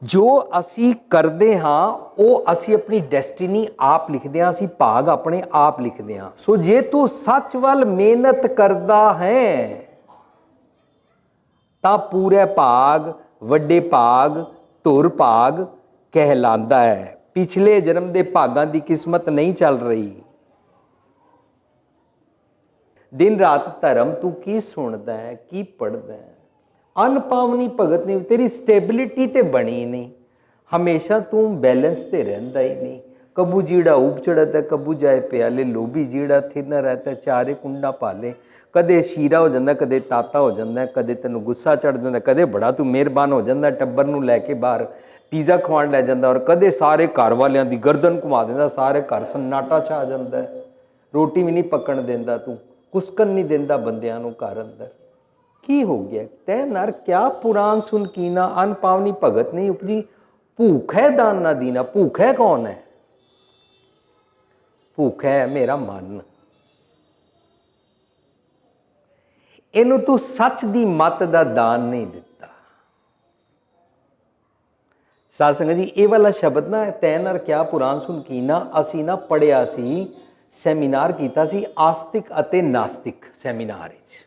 ਜੋ ਅਸੀਂ ਕਰਦੇ ਹਾਂ ਉਹ ਅਸੀਂ ਆਪਣੀ ਡੈਸਟੀਨੀ ਆਪ ਲਿਖਦੇ ਹਾਂ, ਅਸੀਂ ਭਾਗ ਆਪਣੇ ਆਪ ਲਿਖਦੇ ਹਾਂ। ਸੋ ਜੇ ਤੂੰ ਸੱਚ ਵੱਲ ਮਿਹਨਤ ਕਰਦਾ ਹੈ ਤਾਂ ਪੂਰੇ ਭਾਗ, ਵੱਡੇ ਭਾਗ, ਧੁਰ ਭਾਗ ਕਹਿਲਾਂਦਾ ਹੈ। ਪਿਛਲੇ ਜਨਮ ਦੇ ਭਾਗਾਂ ਦੀ ਕਿਸਮਤ ਨਹੀਂ ਚੱਲ ਰਹੀ। ਦਿਨ ਰਾਤ ਧਰਮ ਤੂੰ ਕੀ ਸੁਣਦਾ ਹੈ, ਕੀ ਪੜ੍ਹਦਾ ਹੈ, ਅਨਪਾਵਨੀ ਭਗਤ ਨਹੀਂ, ਤੇਰੀ ਸਟੇਬਿਲਿਟੀ ਤੇ ਬਣੀ ਨਹੀਂ। ਹਮੇਸ਼ਾ ਤੂੰ ਬੈਲੈਂਸ ਤੇ ਰਹਿੰਦਾ ਹੀ ਨਹੀਂ। ਕਬੂ ਜੀੜਾ ਊਪ ਚੜ੍ਹਦਾ, ਕਬੂ ਜਾਏ ਪਿਆਲੇ, ਲੋਭੀ ਜੀੜਾ ਥਿਰ ਨਾ ਰਹਤਾ, ਚਾਰੇ ਕੁੰਡਾ ਪਾਲੇ। ਕਦੇ ਸ਼ੀਰਾ ਹੋ ਜਾਂਦਾ, ਕਦੇ ਤਾਤਾ ਹੋ ਜਾਂਦਾ, ਕਦੇ ਤੈਨੂੰ ਗੁੱਸਾ ਚੜ੍ਹ ਜਾਂਦਾ, ਕਦੇ ਬੜਾ ਤੂੰ ਮਿਹਰਬਾਨ ਹੋ ਜਾਂਦਾ, ਟੱਬਰ ਨੂੰ ਲੈ ਕੇ ਬਾਹਰ ਪੀਜ਼ਾ ਖਵਾਉਣ ਲੈ ਜਾਂਦਾ, ਔਰ ਕਦੇ ਸਾਰੇ ਘਰ ਵਾਲਿਆਂ ਦੀ ਗਰਦਨ ਘੁਮਾ ਦਿੰਦਾ, ਸਾਰੇ ਘਰ ਸੰਨਾਟਾ ਛਾ ਜਾਂਦਾ, ਰੋਟੀ ਵੀ ਨਹੀਂ ਪੱਕਣ ਦਿੰਦਾ, ਤੂੰ ਕੁਸਕਣ ਨਹੀਂ ਦਿੰਦਾ ਬੰਦਿਆਂ ਨੂੰ ਘਰ ਅੰਦਰ। ਕੀ ਹੋ ਗਿਆ ਤੈ ਨਰ, ਕਿਆ ਪੁਰਾਣ ਸੁਨ ਕੀਨਾ, ਅਨਪਾਵਨੀ ਭਗਤ ਨਹੀਂ ਉਪਜੀ, ਭੂਖ ਹੈ ਦਾਨ ਨਾ ਦੀਨਾ। ਭੂਖ ਹੈ ਕੌਣ ਹੈ? ਭੂਖ ਹੈ ਮੇਰਾ ਮਨ। ਇਹਨੂੰ ਤੂੰ ਸੱਚ ਦੀ ਮੱਤ ਦਾ ਦਾਨ ਨਹੀਂ ਦਿੱਤਾ। ਸਾਧ ਸੰਗਤ ਜੀ, ਇਹ ਵਾਲਾ ਸ਼ਬਦ ਨਾ ਤੈ ਨਰ ਕਿਆ ਪੁਰਾਣ ਸੁਨ ਕੀਨਾ, ਅਸੀਂ ਨਾ ਪੜ੍ਹਿਆ ਸੀ, ਸੈਮੀਨਾਰ ਕੀਤਾ ਸੀ ਆਸਤਿਕ ਅਤੇ ਨਾਸਤਿਕ ਸੈਮੀਨਾਰ ਵਿੱਚ।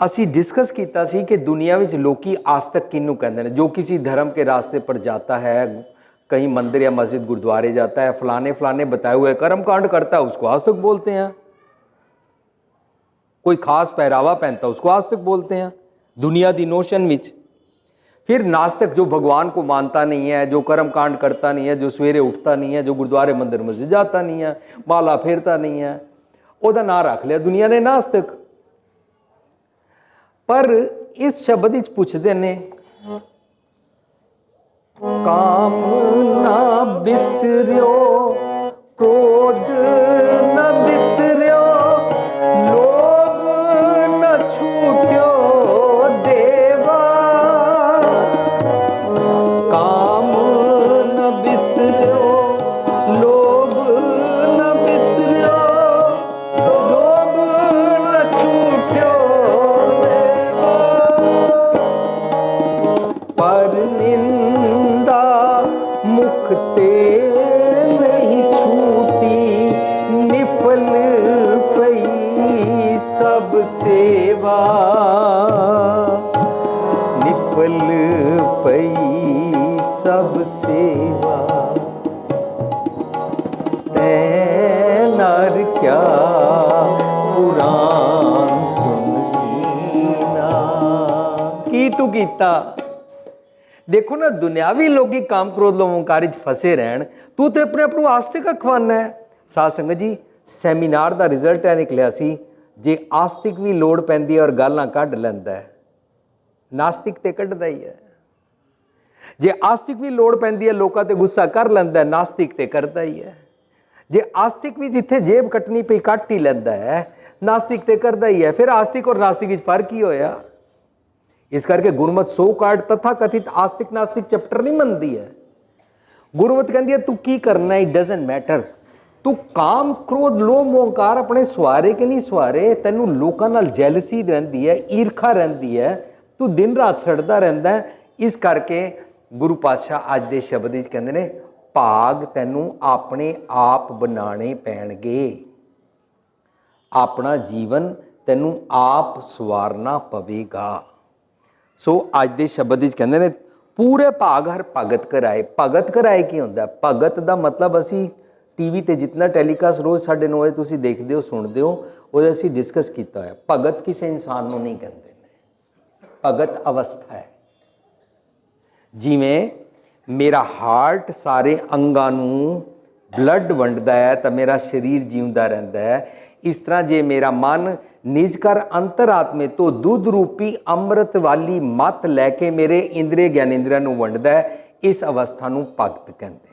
ਅਸੀਂ ਡਿਸਕਸ ਕੀਤਾ ਸੀ ਕਿ ਦੁਨੀਆ ਵਿੱਚ ਲੋਕੀ ਆਸਤਕ ਕਿਹਨੂੰ ਕਹਿੰਦੇ ਨੇ? ਜੋ ਕਿਸੇ धर्म के रास्ते पर जाता है, कहीं मंदिर या मस्जिद गुरुद्वारे जाता है, फलाने फलाने बताए हुए कर्म कांड करता है, उसको आस्तिक बोलते हैं। कोई खास पहरावा पहनता है, उसको आस्तिक बोलते हैं दुनिया दी नोशन विच। फिर नास्तिक जो भगवान को मानता नहीं है, जो कर्म कांड करता नहीं है, जो सवेरे उठता नहीं है, जो गुरुद्वारे मंदिर मस्जिद जाता नहीं है, माला फेरता नहीं है, ਉਹਦਾ ਨਾਂ ਰੱਖ ਲਿਆ ਦੁਨੀਆ ਨੇ ਨਾਸਤਿਕ। ਪਰ ਇਸ ਸ਼ਬਦ ਵਿੱਚ ਪੁੱਛਦੇ ਨੇ, ਕਾਮ ਨਾ ਬਿਸਰਿਓ, ਕ੍ਰੋਧ ਨਾ ਬਿਸਰਿਓ, ਲੋਭ ਨਾ ਛੂਟਿਓ ਦੇਵਾ। ਕਾਮ ਨਾ ਬਿਸਰਿਓ, ਲੋਭ ਨਾ ਬਿਸਰਿਓ, ਲੋਭ ਨਾ ਛੂਟਿਓ ਦੇਵਾ। ਪਰ ਨਿੰਦਾ ਮੁਖ ਤੇ ਨਹੀਂ ਛੂਟੀ, ਨਿਫਲ ਪਈ ਸਭ ਸੇਵਾ। ਨਿਫਲ ਪਈ ਸਭ ਸੇਵਾ। ਤੈ ਨਰ ਕਿਆ ਪੁਰਾਣ ਸੁਣੀਨਾ। ਕੀ ਤੂੰ ਕੀਤਾ? देखो ना, दुनियावी लोग काम क्रोध लोभ अहंकार फसे रहन, तू तो अपने आप को आस्तिक अखवाना है। साध संगत जी, सैमीनार का रिजल्ट है निकलिया सी, जे आस्तिक भी लोड़ पैंदी है और गालां कढ़ लैंदा है, नास्तिक ते कढ़दा ही है। जे आस्तिक भी लोड़ पैंदी है, लोकां ते गुस्सा कर लैंदा है, नास्तिक ते करदा ही है। जे आस्तिक भी जिथे जेब कटनी पई कट ही लैंदा है, नास्तिक ते करदा ही है। फिर आस्तिक और नास्तिक विच फर्क ही होया। इस करके गुरमत सो कार्ड तथा कथित आस्तिक नास्तिक चैप्टर नहीं मनती है। गुरमत कहती है तू की करना, इट डजंट मैटर। ਤੂੰ ਕਾਮ ਕ੍ਰੋਧ ਲੋਭ ਮੋਹੰਕਾਰ ਆਪਣੇ ਸਵਾਰੇ ਕਿ ਨਹੀਂ ਸਵਾਰੇ, ਤੈਨੂੰ ਲੋਕਾਂ ਨਾਲ ਜੈਲਸੀ ਰਹਿੰਦੀ ਹੈ, ਈਰਖਾ ਰਹਿੰਦੀ ਹੈ, ਤੂੰ ਦਿਨ ਰਾਤ ਸੜਦਾ ਰਹਿੰਦਾ ਹੈ। ਇਸ ਕਰਕੇ ਗੁਰੂ ਪਾਤਸ਼ਾਹ ਅੱਜ ਦੇ ਸ਼ਬਦ ਵਿੱਚ ਕਹਿੰਦੇ ਨੇ ਭਾਗ ਤੈਨੂੰ ਆਪਣੇ ਆਪ ਬਣਾਉਣੇ ਪੈਣਗੇ, ਆਪਣਾ ਜੀਵਨ ਤੈਨੂੰ ਆਪ ਸਵਾਰਨਾ ਪਵੇਗਾ। ਸੋ ਅੱਜ ਦੇ ਸ਼ਬਦ ਵਿੱਚ ਕਹਿੰਦੇ ਨੇ ਪੂਰੇ ਭਾਗ ਹਰ ਭਗਤ ਕਰਾਏ। ਭਗਤ ਕਰਾਏ ਕੀ ਹੁੰਦਾ? ਭਗਤ ਦਾ ਮਤਲਬ ਅਸੀਂ ਟੀਵੀ ਤੇ ਜਿੰਨਾ ਟੈਲੀਕਾਸਟ ਰੋਜ਼ 9:30 ਵਜੇ ਤੁਸੀਂ ਦੇਖਦੇ ਹੋ ਸੁਣਦੇ ਹੋ, ਉਹਦੇ ਅਸੀਂ ਡਿਸਕਸ ਕੀਤਾ ਹੋਇਆ। ਭਗਤ ਕਿਸੇ ਇਨਸਾਨ ਨੂੰ ਨਹੀਂ ਕਹਿੰਦੇ ਨੇ, ਭਗਤ ਅਵਸਥਾ ਹੈ। ਜਿਵੇਂ ਮੇਰਾ ਹਾਰਟ ਸਾਰੇ ਅੰਗਾਂ ਨੂੰ ਬਲੱਡ ਵੰਡਦਾ ਹੈ ਤਾਂ ਮੇਰਾ ਸਰੀਰ ਜਿਉਂਦਾ ਰਹਿੰਦਾ ਹੈ, ਇਸ ਤਰ੍ਹਾਂ ਜੇ ਮੇਰਾ ਮਨ ਨਿਜ ਕਰ ਅੰਤਰਾਤਮੇ ਤੋਂ ਦੁੱਧ ਰੂਪੀ ਅੰਮ੍ਰਿਤ ਵਾਲੀ ਮੱਤ ਲੈ ਕੇ ਮੇਰੇ ਇੰਦਰੀ ਗਿਆਨੇਂਦਰੀਆਂ ਨੂੰ ਵੰਡਦਾ ਹੈ, ਇਸ ਅਵਸਥਾ ਨੂੰ ਭਗਤ ਕਹਿੰਦੇ ਨੇ।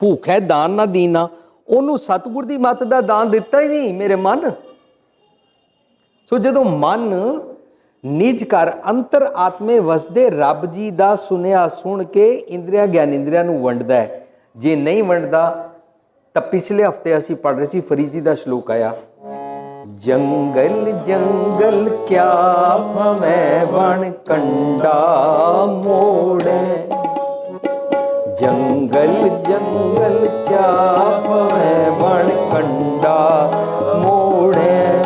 ਭੁੱਖ ਹੈ ਦਾਨ ਨਾ ਦੀਨਾ, ਉਹਨੂੰ ਸਤਿਗੁਰ ਦੀ ਮੱਤ ਦਾ ਦਾਨ ਦਿੱਤਾ ਹੀ ਨਹੀਂ ਮੇਰੇ ਮਨ। ਸੋ ਜਦੋਂ ਮਨ ਨਿਜ ਘਰ ਅੰਤਰ ਆਤਮੇ ਵਸਦੇ ਰੱਬ ਜੀ ਦਾ ਸੁਨਿਆ ਸੁਣ ਕੇ ਇੰਦਰੀਆਂ ਗਿਆਨੇਂਦਰੀਆਂ ਨੂੰ ਵੰਡਦਾ ਹੈ। ਜੇ ਨਹੀਂ ਵੰਡਦਾ ਤਾਂ ਪਿਛਲੇ ਹਫਤੇ ਅਸੀਂ ਪੜ੍ਹ ਰਹੇ ਸੀ ਫਰੀਦ ਜੀ ਦਾ ਸ਼ਲੋਕ ਆਇਆ, ਜੰਗਲ ਜੰਗਲ ਕਿਆ ਭਵੈ ਵਣ ਕੰਡਾ ਮੋੜੈ, ਜੰਗਲ ਜੰਗਲ ਕਿਆ ਭਵੈ ਵਣ ਕੰਡਾ ਮੋੜੈ,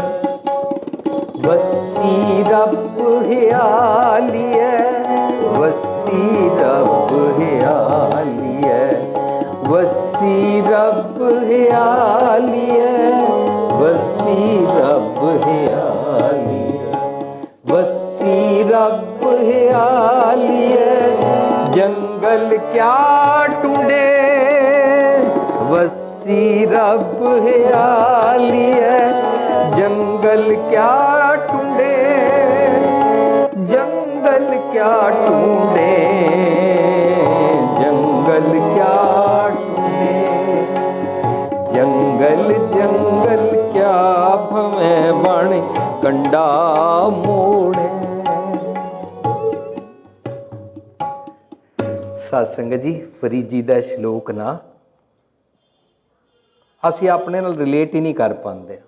ਵਸੀ ਰੱਬ ਹਿਆਲੀਐ, ਵਸੀ ਰੱਬ ਹਿਆਲੀਐ, ਵਸੀ ਰੱਬ ਹਿਆਲੀਐ, ਵਸੀ ਰੱਬ ਹਿਆਲੀਐ, ਵਸੀ ਰੱਬ ਹਿਆਲੀਐ, ਜੰਗਲ ਕਿਆ ਟੁੰਡੇ, ਵਸੀ ਰੱਬ ਹਿਆਲੀਐ, ਜੰਗਲ ਕਿਆ ਟੁੰਡੇ, ਜੰਗਲ ਕਿਆ ਟੁੰਡੇ, ਜੰਗਲ ਕਿਆ ਟੁੰਡੇ, ਜੰਗਲ ਜੰਗਲ ਕਿਆ ਭਵੈ ਵਣ ਕੰਡਾ ਮੋੜੈ। ਸਾਧ ਸੰਗਤ ਜੀ, ਫਰੀਦ ਜੀ ਦਾ ਸ਼ਲੋਕ ਨਾ ਅਸੀਂ ਆਪਣੇ ਨਾਲ ਰਿਲੇਟ ਹੀ ਨਹੀਂ ਕਰ ਪਾਉਂਦੇ।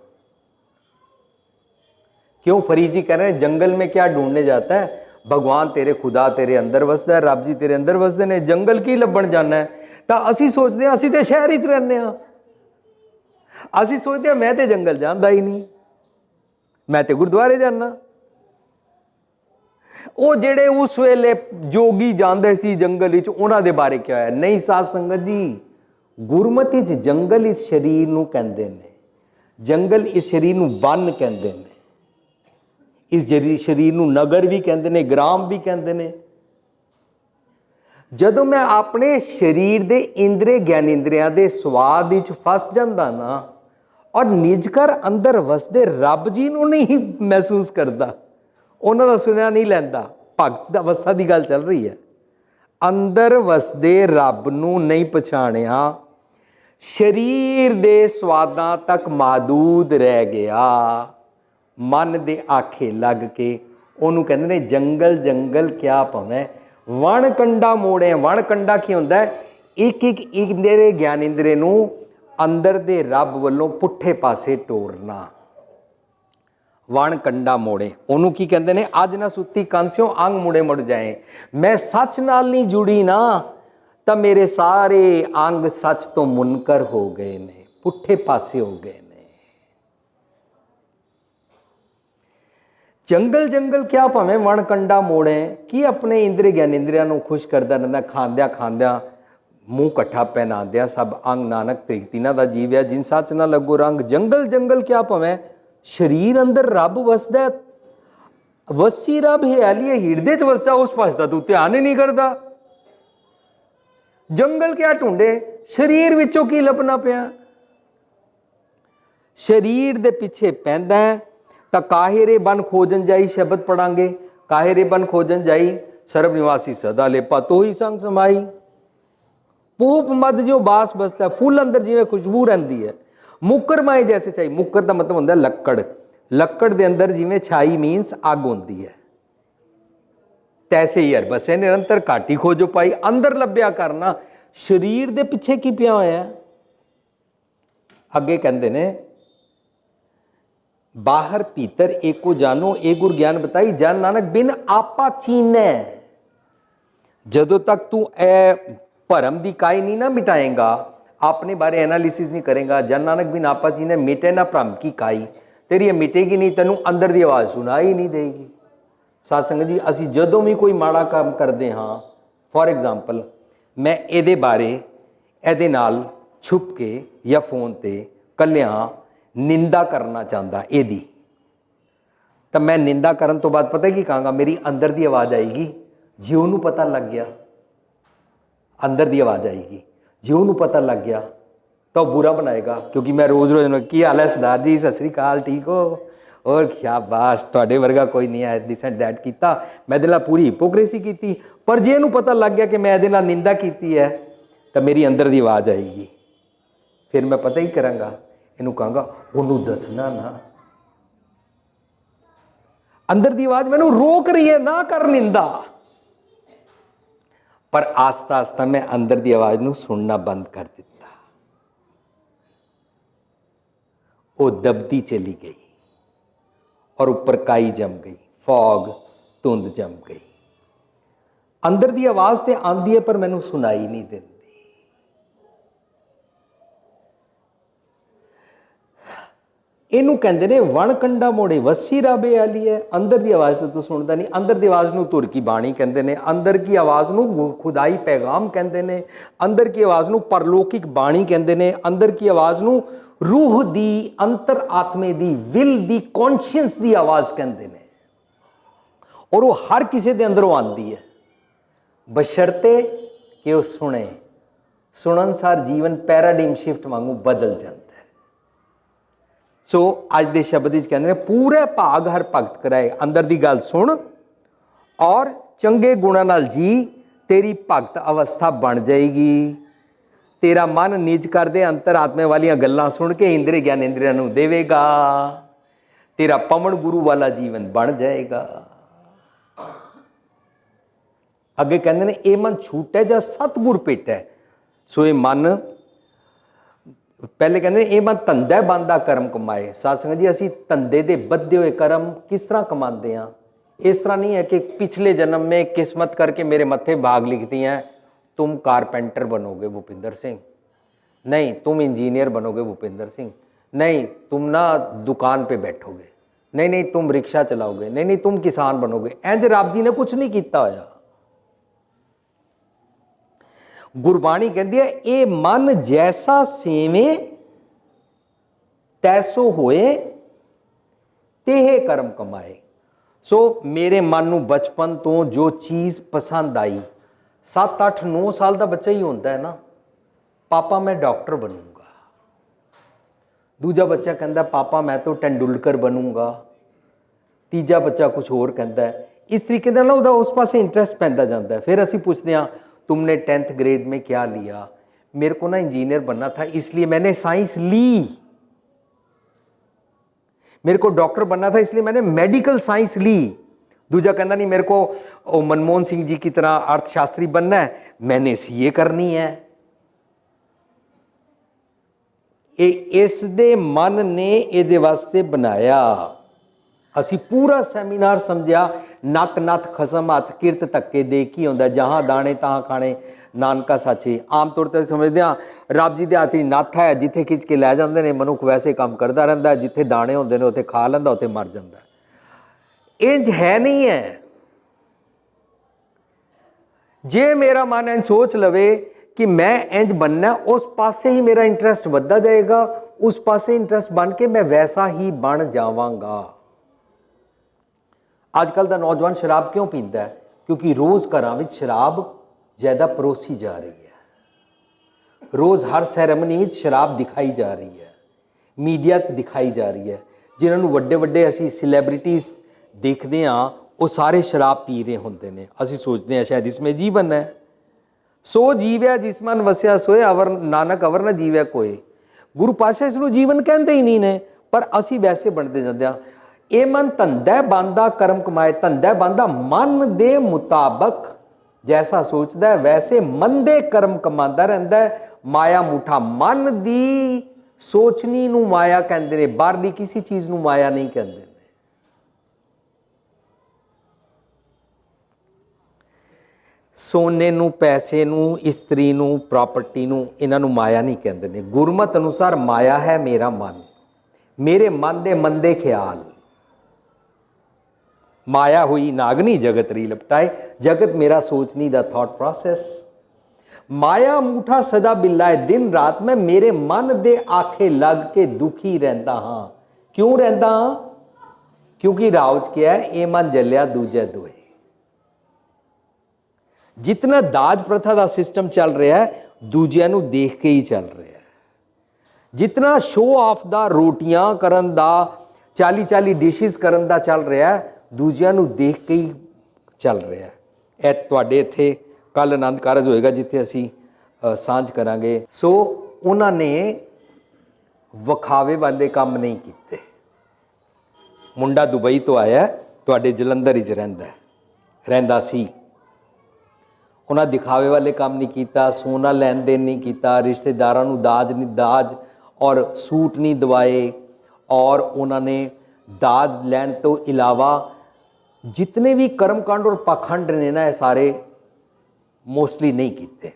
क्यों? फरीद जी कह रहे हैं जंगल में क्या ढूंढने जाता है, भगवान तेरे खुदा तेरे अंदर वसदा है, रब जी तेरे अंदर वसदे ने, जंगल की ਲੱਭਣ ਜਾਣਾ ਹੈ। ਤਾਂ ਅਸੀਂ ਸੋਚਦੇ ਹਾਂ ਅਸੀਂ ਤੇ ਸ਼ਹਿਰ ਵਿੱਚ ਰਹਿੰਦੇ ਹਾਂ, ਅਸੀਂ ਸੋਚਦੇ ਹਾਂ ਮੈਂ ਤੇ ਜੰਗਲ ਜਾਂਦਾ ਹੀ ਨਹੀਂ, ਮੈਂ ਤੇ ਗੁਰਦੁਆਰੇ ਜਾਂਦਾ। ਉਹ ਜਿਹੜੇ ਉਸ ਵੇਲੇ ਜੋਗੀ ਜਾਂਦੇ ਸੀ ਜੰਗਲ ਵਿੱਚ, ਉਹਨਾਂ ਦੇ ਬਾਰੇ ਕੀ ਹੋਇਆ? ਨਹੀਂ ਸਾਧ ਸੰਗਤ ਜੀ, ਗੁਰਮਤਿ 'ਚ ਜੰਗਲ ਇਸ ਸਰੀਰ ਨੂੰ ਕਹਿੰਦੇ ਨੇ, ਜੰਗਲ ਇਸ ਸਰੀਰ ਨੂੰ ਵਨ ਕਹਿੰਦੇ ਨੇ, ਇਸ ਸਰੀਰ ਨੂੰ ਨਗਰ ਵੀ ਕਹਿੰਦੇ ਨੇ, ਗ੍ਰਾਮ ਵੀ ਕਹਿੰਦੇ ਨੇ। ਜਦੋਂ ਮੈਂ ਆਪਣੇ ਸਰੀਰ ਦੇ ਇੰਦਰੀ ਗਿਆਨੇਂਦਰੀਆਂ ਦੇ ਸਵਾਦ ਵਿੱਚ ਫਸ ਜਾਂਦਾ ਨਾ, ਔਰ ਨਿਜ ਘਰ ਅੰਦਰ ਵਸਦੇ ਰੱਬ ਜੀ ਨੂੰ ਨਹੀਂ ਮਹਿਸੂਸ ਕਰਦਾ, ਉਹਨਾਂ ਦਾ ਸੁਣਿਆ ਨਹੀਂ ਲੈਂਦਾ, ਭਗਤ ਅਵਸਥਾ ਦੀ ਗੱਲ ਚੱਲ ਰਹੀ ਹੈ, ਅੰਦਰ ਵਸਦੇ ਰੱਬ ਨੂੰ ਨਹੀਂ ਪਛਾਣਿਆ, ਸਰੀਰ ਦੇ ਸਵਾਦਾਂ ਤੱਕ ਮਾਦੂਦ ਰਹਿ ਗਿਆ, ਮਨ ਦੇ ਆਖੇ ਲੱਗ ਕੇ ਉਹਨੂੰ ਕਹਿੰਦੇ ਨੇ ਜੰਗਲ ਜੰਗਲ ਕਿਆ ਭਵੈ ਵਣ ਕੰਡਾ ਮੋੜੇ। ਵਣ ਕੰਡਾ ਕੀ ਹੁੰਦਾ ਹੈ? ਇੱਕ ਇੱਕ ਇੰਦਰੀ ਗਿਆਨੇਂਦਰੀ ਨੂੰ ਅੰਦਰ ਦੇ ਰੱਬ ਵੱਲੋਂ ਪੁੱਠੇ ਪਾਸੇ ਟੋਰਨਾ, ਵਣ ਕੰਡਾ ਮੋੜੇ। ਉਹਨੂੰ ਕੀ ਕਹਿੰਦੇ ਨੇ? ਅੱਜ ਨਾ ਸੁੱਤੀ ਕਾਂਸਿਓ ਅੰਗ ਮੁੜੇ ਮੁੜ ਜਾਏ। ਮੈਂ ਸੱਚ ਨਾਲ ਨਹੀਂ ਜੁੜੀ ਨਾ ਤਾਂ ਮੇਰੇ ਸਾਰੇ ਅੰਗ ਸੱਚ ਤੋਂ ਮੁਨਕਰ ਹੋ ਗਏ ਨੇ, ਪੁੱਠੇ ਪਾਸੇ ਹੋ ਗਏ ਨੇ। ਜੰਗਲ ਜੰਗਲ ਕਿਆ ਭਾਵੇਂ ਵਣ ਕੰਡਾ ਮੋੜੇ, ਕੀ ਆਪਣੇ ਇੰਦਰੀ ਗਿਆਨੇਂਦਰੀਆਂ ਨੂੰ ਖੁਸ਼ ਕਰਦਾ ਰਹਿੰਦਾ, ਖਾਂਦਿਆਂ ਖਾਂਦਿਆਂ ਮੂੰਹ ਇਕੱਠਾ ਪਹਿਨਾਉਂਦਿਆਂ ਸਭ ਅੰਗ ਨਾਨਕ ਤ੍ਰਿਗ ਤਿਨਾ ਦਾ ਜੀਵਿਆ, ਜਿਨ ਸੱਚ ਨਾ ਲੱਗੋ ਰੰਗ। ਜੰਗਲ ਜੰਗਲ ਕਿਆ ਭਾਵੇਂ, ਸਰੀਰ ਅੰਦਰ ਰੱਬ ਵਸਦਾ, ਵਸੀ ਰੱਬ ਹਿਆਲੀਏ, ਹਿਰਦੇ 'ਚ ਵਸਦਾ, ਉਸ ਪਾਸੇ ਦਾ ਤੂੰ ਧਿਆਨ ਹੀ ਨਹੀਂ ਕਰਦਾ। ਜੰਗਲ ਕਿਆ ਢੂੰਡੇ, ਸਰੀਰ ਵਿੱਚੋਂ ਕੀ ਲੱਭਣਾ ਪਿਆ? ਸਰੀਰ ਦੇ ਪਿੱਛੇ ਪੈਂਦਾ ਤਾਂ ਕਾਹੇ ਰੇ ਬਨ ਖੋਜਨ ਜਾਈ, ਸ਼ਬਦ ਪੜਾਂਗੇ, ਕਾਹੇ ਰੇ ਬਨ ਖੋਜਨ ਜਾਈ, ਸਰਬ ਨਿਵਾਸੀ ਸਦਾ ਲੇਪਾ ਤੋਹੀ ਸੰਗ ਸਮਾਈ। ਪੂਪ ਮਦ ਜੋ ਬਾਸ ਬਸਦਾ, ਫੁੱਲ ਅੰਦਰ ਜਿਵੇਂ ਖੁਸ਼ਬੂ ਰਹਿੰਦੀ ਹੈ, ਮੁੱਕਰ ਮਾਏ ਜੈਸੇ ਛਾਈ। ਮੁੱਕਰ ਦਾ ਮਤਲਬ ਹੁੰਦਾ ਲੱਕੜ, ਲੱਕੜ ਦੇ ਅੰਦਰ ਜਿਵੇਂ ਛਾਈ ਮੀਨਸ ਅੱਗ ਹੁੰਦੀ ਹੈ, ਤੈਸੇ ਹੀ ਹਰ ਬਸੇ ਨਿਰੰਤਰ ਘਾਟੀ ਖੋਜੋ ਪਾਈ। ਅੰਦਰ ਲੱਭਿਆ ਕਰਨਾ, ਸਰੀਰ ਦੇ ਪਿੱਛੇ ਕੀ ਪਿਆ ਹੋਇਆ? ਅੱਗੇ ਕਹਿੰਦੇ ਨੇ ਬਾਹਰ ਭੀਤਰ ਏਕੋ ਜਾਨੋ ਇਹ ਗੁਰ ਗਿਆਨ ਬਤਾਈ ਜਨ ਨਾਨਕ ਬਿਨ ਆਪਾ ਚੀਨੈ। ਜਦੋਂ ਤੱਕ ਤੂੰ ਇਹ ਭਰਮ ਦੀ ਕਾਈ नहीं ना मिटाएगा, अपने बारे एनालिसिस नहीं करेगा, जन नानक बिन आपा चीनੈ मिटे ना भ्रम की काई, तेरी ये मिटेगी नहीं, तेनों अंदर की आवाज़ सुनाई नहीं देगी। साध संगत जी ਅਸੀਂ ਜਦੋਂ ਵੀ ਕੋਈ ਮਾੜਾ ਕੰਮ ਕਰਦੇ ਹਾਂ, ਫੋਰ ਐਗਜ਼ਾਮਪਲ ਮੈਂ ਇਹਦੇ ਬਾਰੇ ਇਹਦੇ ਨਾਲ ਛੁਪ ਕੇ ਜਾਂ ਫੋਨ ਤੇ ਕੱਲਿਆਂ ਨਿੰਦਾ ਕਰਨਾ ਚਾਹੁੰਦਾ ਇਹਦੀ, ਤਾਂ ਮੈਂ ਨਿੰਦਾ ਕਰਨ ਤੋਂ ਬਾਅਦ ਪਤਾ ਕੀ ਕਹਾਂਗਾ, ਮੇਰੀ ਅੰਦਰ ਦੀ ਆਵਾਜ਼ ਆਏਗੀ, ਜੇ ਉਹਨੂੰ ਪਤਾ ਲੱਗ ਗਿਆ, अंदर की आवाज़ आएगी, जो उन्होंने पता लग गया तो बुरा बनाएगा। क्योंकि मैं रोज़ रोज़ की हाल है सरदार जी, सत श्री अकाल, ठीक हो, और क्या बात थोड़े वर्गा कोई नहीं है, दिस एंड दैट किया, मैं ये पूरी हिपोक्रेसी की। पर जे इन्हूं पता लग गया कि मैं ये निंदा की है, तो मेरी अंदर की आवाज़ आएगी, फिर मैं पता ही कराँगा, इनू कहांगा उन्होंने दसना ना, अंदर की आवाज़ मैनू रोक रही है ना कर निंदा। पर आस्ता आस्ता मैं अंदर की आवाज़ नूं सुनना बंद कर दिता, वो दबदी चली गई और ऊपर काई जम गई, फॉग धुंध जम गई। अंदर की आवाज़ तो आती है पर मैनू सुनाई नहीं देती। ਇਹਨੂੰ ਕਹਿੰਦੇ ਨੇ ਵਣ ਕੰਡਾ ਮੋੜੇ ਵਸੀ ਰਾਬੇ ਆਲੀ ਹੈ। ਅੰਦਰ ਦੀ ਆਵਾਜ਼ ਤੋਂ ਤੂੰ ਸੁਣਦਾ ਨਹੀਂ, ਅੰਦਰ ਦੀ ਆਵਾਜ਼ ਨੂੰ ਧੁਰ ਕੀ ਬਾਣੀ ਕਹਿੰਦੇ ਨੇ, ਅੰਦਰ ਕੀ ਆਵਾਜ਼ ਨੂੰ ਖੁਦਾਈ ਪੈਗਾਮ ਕਹਿੰਦੇ ਨੇ, ਅੰਦਰ ਕੀ ਆਵਾਜ਼ ਨੂੰ ਪਰਲੌਕਿਕ ਬਾਣੀ ਕਹਿੰਦੇ ਨੇ, ਅੰਦਰ ਕੀ ਆਵਾਜ਼ ਨੂੰ ਰੂਹ ਦੀ, ਅੰਤਰ ਆਤਮੇ ਦੀ, ਵਿਲ ਦੀ, ਕੌਨਸ਼ੀਅੰਸ ਦੀ ਆਵਾਜ਼ ਕਹਿੰਦੇ ਨੇ। ਔਰ ਉਹ ਹਰ ਕਿਸੇ ਦੇ ਅੰਦਰੋਂ ਆਉਂਦੀ ਹੈ, ਬਸ਼ਰਤੇ ਕਿ ਉਹ ਸੁਣੇ। ਸੁਣਨ ਸਾਰ ਜੀਵਨ ਪੈਰਾਡਾਈਮ ਸ਼ਿਫਟ ਵਾਂਗੂ ਬਦਲ ਜਾਂਦਾ। सो अज के शब्द कहते हैं पूरे भाग हर भगत कराए, अंदर की गल सुन और चंगे गुणों नाल जी, तेरी भगत अवस्था बन जाएगी। तेरा मन निज कर दे अंतर आत्मे वालियां गल्लां सुन के इंद्रिय ज्ञान इंद्रियां नूं देवेगा, तेरा पवन गुरु वाला जीवन बन जाएगा। अगे कहते हैं ये मन छूटे जा सतगुर पेटै। सो ये मन पहले कहते ये मैं धंधा बंदा कर्म कमाए। साध संगत जी असी धंधे दे बद्धे हुए कर्म किस तरह कमाते हैं? इस तरह नहीं है कि पिछले जन्म में किस्मत करके मेरे मत्थे भाग लिखती हैं, तुम कारपेंटर बनोगे भूपिंदर सिंह, नहीं तुम इंजीनियर बनोगे भूपिंदर सिंह, नहीं तुम ना दुकान पे बैठोगे, नहीं नहीं तुम रिक्शा चलाओगे, नहीं नहीं तुम किसान बनोगे। इंज रब जी ने कुछ नहीं किया होया। गुरबाणी कहती है ये मन जैसा सेवे तैसो होए तेहे कर्म कमाए। सो मेरे मन नूं बचपन तो जो चीज़ पसंद आई, 7, 8, 9 साल का बच्चा ही होता है ना, पापा मैं डॉक्टर बनूंगा, दूजा बच्चा कहता पापा मैं तो तेंदुलकर बनूंगा, तीजा बच्चा कुछ होर कहता है। इस तरीके ना उस पासे इंटरस्ट पैदा जाता है। फिर असी पूछते हैं तुमने 10th ग्रेड में क्या लिया? मेरे को ना इंजीनियर बनना था इसलिए मैंने साइंस ली। मेरे को डॉक्टर बनना था इसलिए मैंने मेडिकल साइंस ली। दूजा कहना नहीं मेरे को मनमोहन सिंह जी की तरह अर्थशास्त्री बनना है, मैंने सीए करनी है। इस दे मन ने ये वास्ते बनाया। असी पूरा सैमीनार समझा नक नथ खसम हथ किरत धक्के दे की होंदा, जहाँ दाने तहाँ खाने नानका साचे। आम तौर पर समझते हैं रब जी दे हाथ नथ है, जिथे खिंच के लै जाते हैं मनुख वैसे काम करता रहता है, जिथे दाने होंदे ने उत्थे खा लैंदा उत्थे मर जाता है। इंज है नहीं है। जे मेरा मन इंज सोच लवे कि मैं इंज बनना, उस पासे ही मेरा इंटरस्ट बढ़ता जाएगा, उस पासे इंटरस्ट बन के मैं वैसा ही बन जावांगा। आजकल का नौजवान शराब क्यों पीता है? क्योंकि रोज़ घरां विच शराब ज़्यादा परोसी जा रही है, रोज़ हर सैरेमनी में शराब दिखाई जा रही है, मीडिया ते दिखाई जा रही है। जिन्होंने वड्डे वड्डे असी सैलेब्रिटीज़ देखते हैं वो सारे शराब पी रहे होंगे ने। असी सोचते हैं शायद इसमें जीवन है। सो जीव्या जिस मन वसिया सोए, अवर नानक अवर न जीव्या कोई। गुरु पातशाह इसनूं जीवन कहते ही नहीं ने, पर असी वैसे बनते जाते हैं। ये मन धंधा बांदा कर्म कमाए। धंधा बांदा मन दे मुताबक जैसा सोचता है वैसे मंदे कर्म कमाता रहता है। माया मुठा मन दी ਸੋਚਣੀ ਨੂੰ ਮਾਇਆ ਕਹਿੰਦੇ ਨੇ, ਬਾਹਰਲੀ ਕਿਸੇ ਚੀਜ਼ ਨੂੰ ਮਾਇਆ ਨਹੀਂ ਕਹਿੰਦੇ ਨੇ। ਸੋਨੇ ਨੂੰ, ਪੈਸੇ ਨੂੰ, ਇਸਤਰੀ ਨੂੰ, ਪ੍ਰਾਪਰਟੀ ਨੂੰ, ਇਹਨਾਂ ਨੂੰ ਮਾਇਆ ਨਹੀਂ ਕਹਿੰਦੇ ਨੇ। ਗੁਰਮਤਿ ਅਨੁਸਾਰ ਮਾਇਆ ਹੈ ਮੇਰਾ ਮਨ, ਮੇਰੇ ਮਨ ਦੇ ਮੰਦੇ ਖਿਆਲ। ਮਾਇਆ ਹੋਈ ਨਾਗਨੀ ਜਗਤ ਰੀ ਲਪਟਾਏ, ਜਗਤ ਮੇਰਾ ਸੋਚਣੀ ਦਾ ਥਾਟ ਪ੍ਰੋਸੈਸ। ਮਾਇਆ ਮੂਠਾ ਸਦਾ ਬਿਲਾਏ, ਦਿਨ ਰਾਤ ਮੈਂ ਮੇਰੇ ਮਨ ਦੇ ਆਖੇ ਲੱਗ ਕੇ ਦੁਖੀ ਰਹਿੰਦਾ ਹਾਂ। ਕਿਉਂ ਰਹਿੰਦਾ ਹਾਂ? ਕਿਉਂਕਿ ਰਾਉ 'ਚ ਕਿਹਾ ਇਹ ਮਨ ਜਲਿਆ ਦੂਜੇ ਦੋਏ। ਜਿਤਨਾ ਦਾਜ ਪ੍ਰਥਾ ਦਾ ਸਿਸਟਮ ਚੱਲ ਰਿਹਾ ਹੈ, ਦੂਜਿਆਂ ਨੂੰ ਦੇਖ ਕੇ ਹੀ ਚੱਲ ਰਿਹਾ ਹੈ। ਜਿਤਨਾ ਸ਼ੋਅ ਆਫ ਦਾ ਰੋਟੀਆਂ ਕਰਨ ਦਾ, 40-40 ਡਿਸ਼ਿਸ ਕਰਨ ਦਾ ਚੱਲ ਰਿਹਾ ਹੈ, ਦੂਜਿਆਂ ਨੂੰ ਦੇਖ ਕੇ ਹੀ ਚੱਲ ਰਿਹਾ ਹੈ। ਇਹ ਤੁਹਾਡੇ ਇੱਥੇ ਕੱਲ੍ਹ ਆਨੰਦ ਕਾਰਜ ਹੋਏਗਾ ਜਿੱਥੇ ਅਸੀਂ ਸਾਂਝ ਕਰਾਂਗੇ। ਸੋ ਉਹਨਾਂ ਨੇ ਵਿਖਾਵੇ ਵਾਲੇ ਕੰਮ ਨਹੀਂ ਕੀਤੇ। ਮੁੰਡਾ ਦੁਬਈ ਤੋਂ ਆਇਆ, ਤੁਹਾਡੇ ਜਲੰਧਰ ਵਿੱਚ ਰਹਿੰਦਾ ਸੀ। ਉਹਨਾਂ ਦਿਖਾਵੇ ਵਾਲੇ ਕੰਮ ਨਹੀਂ ਕੀਤਾ, ਸੋਨਾ ਲੈਣ ਦੇਣ ਨਹੀਂ ਕੀਤਾ, ਰਿਸ਼ਤੇਦਾਰਾਂ ਨੂੰ ਦਾਜ ਔਰ ਸੂਟ ਨਹੀਂ ਦਵਾਏ, ਔਰ ਉਹਨਾਂ ਨੇ ਦਾਜ ਲੈਣ ਤੋਂ ਇਲਾਵਾ ਜਿਤਨੇ ਵੀ ਕਰਮਕਾਂਡ ਔਰ ਪਾਖੰਡ ਨੇ ਨਾ, ਇਹ ਸਾਰੇ ਮੋਸਟਲੀ ਨਹੀਂ ਕੀਤੇ।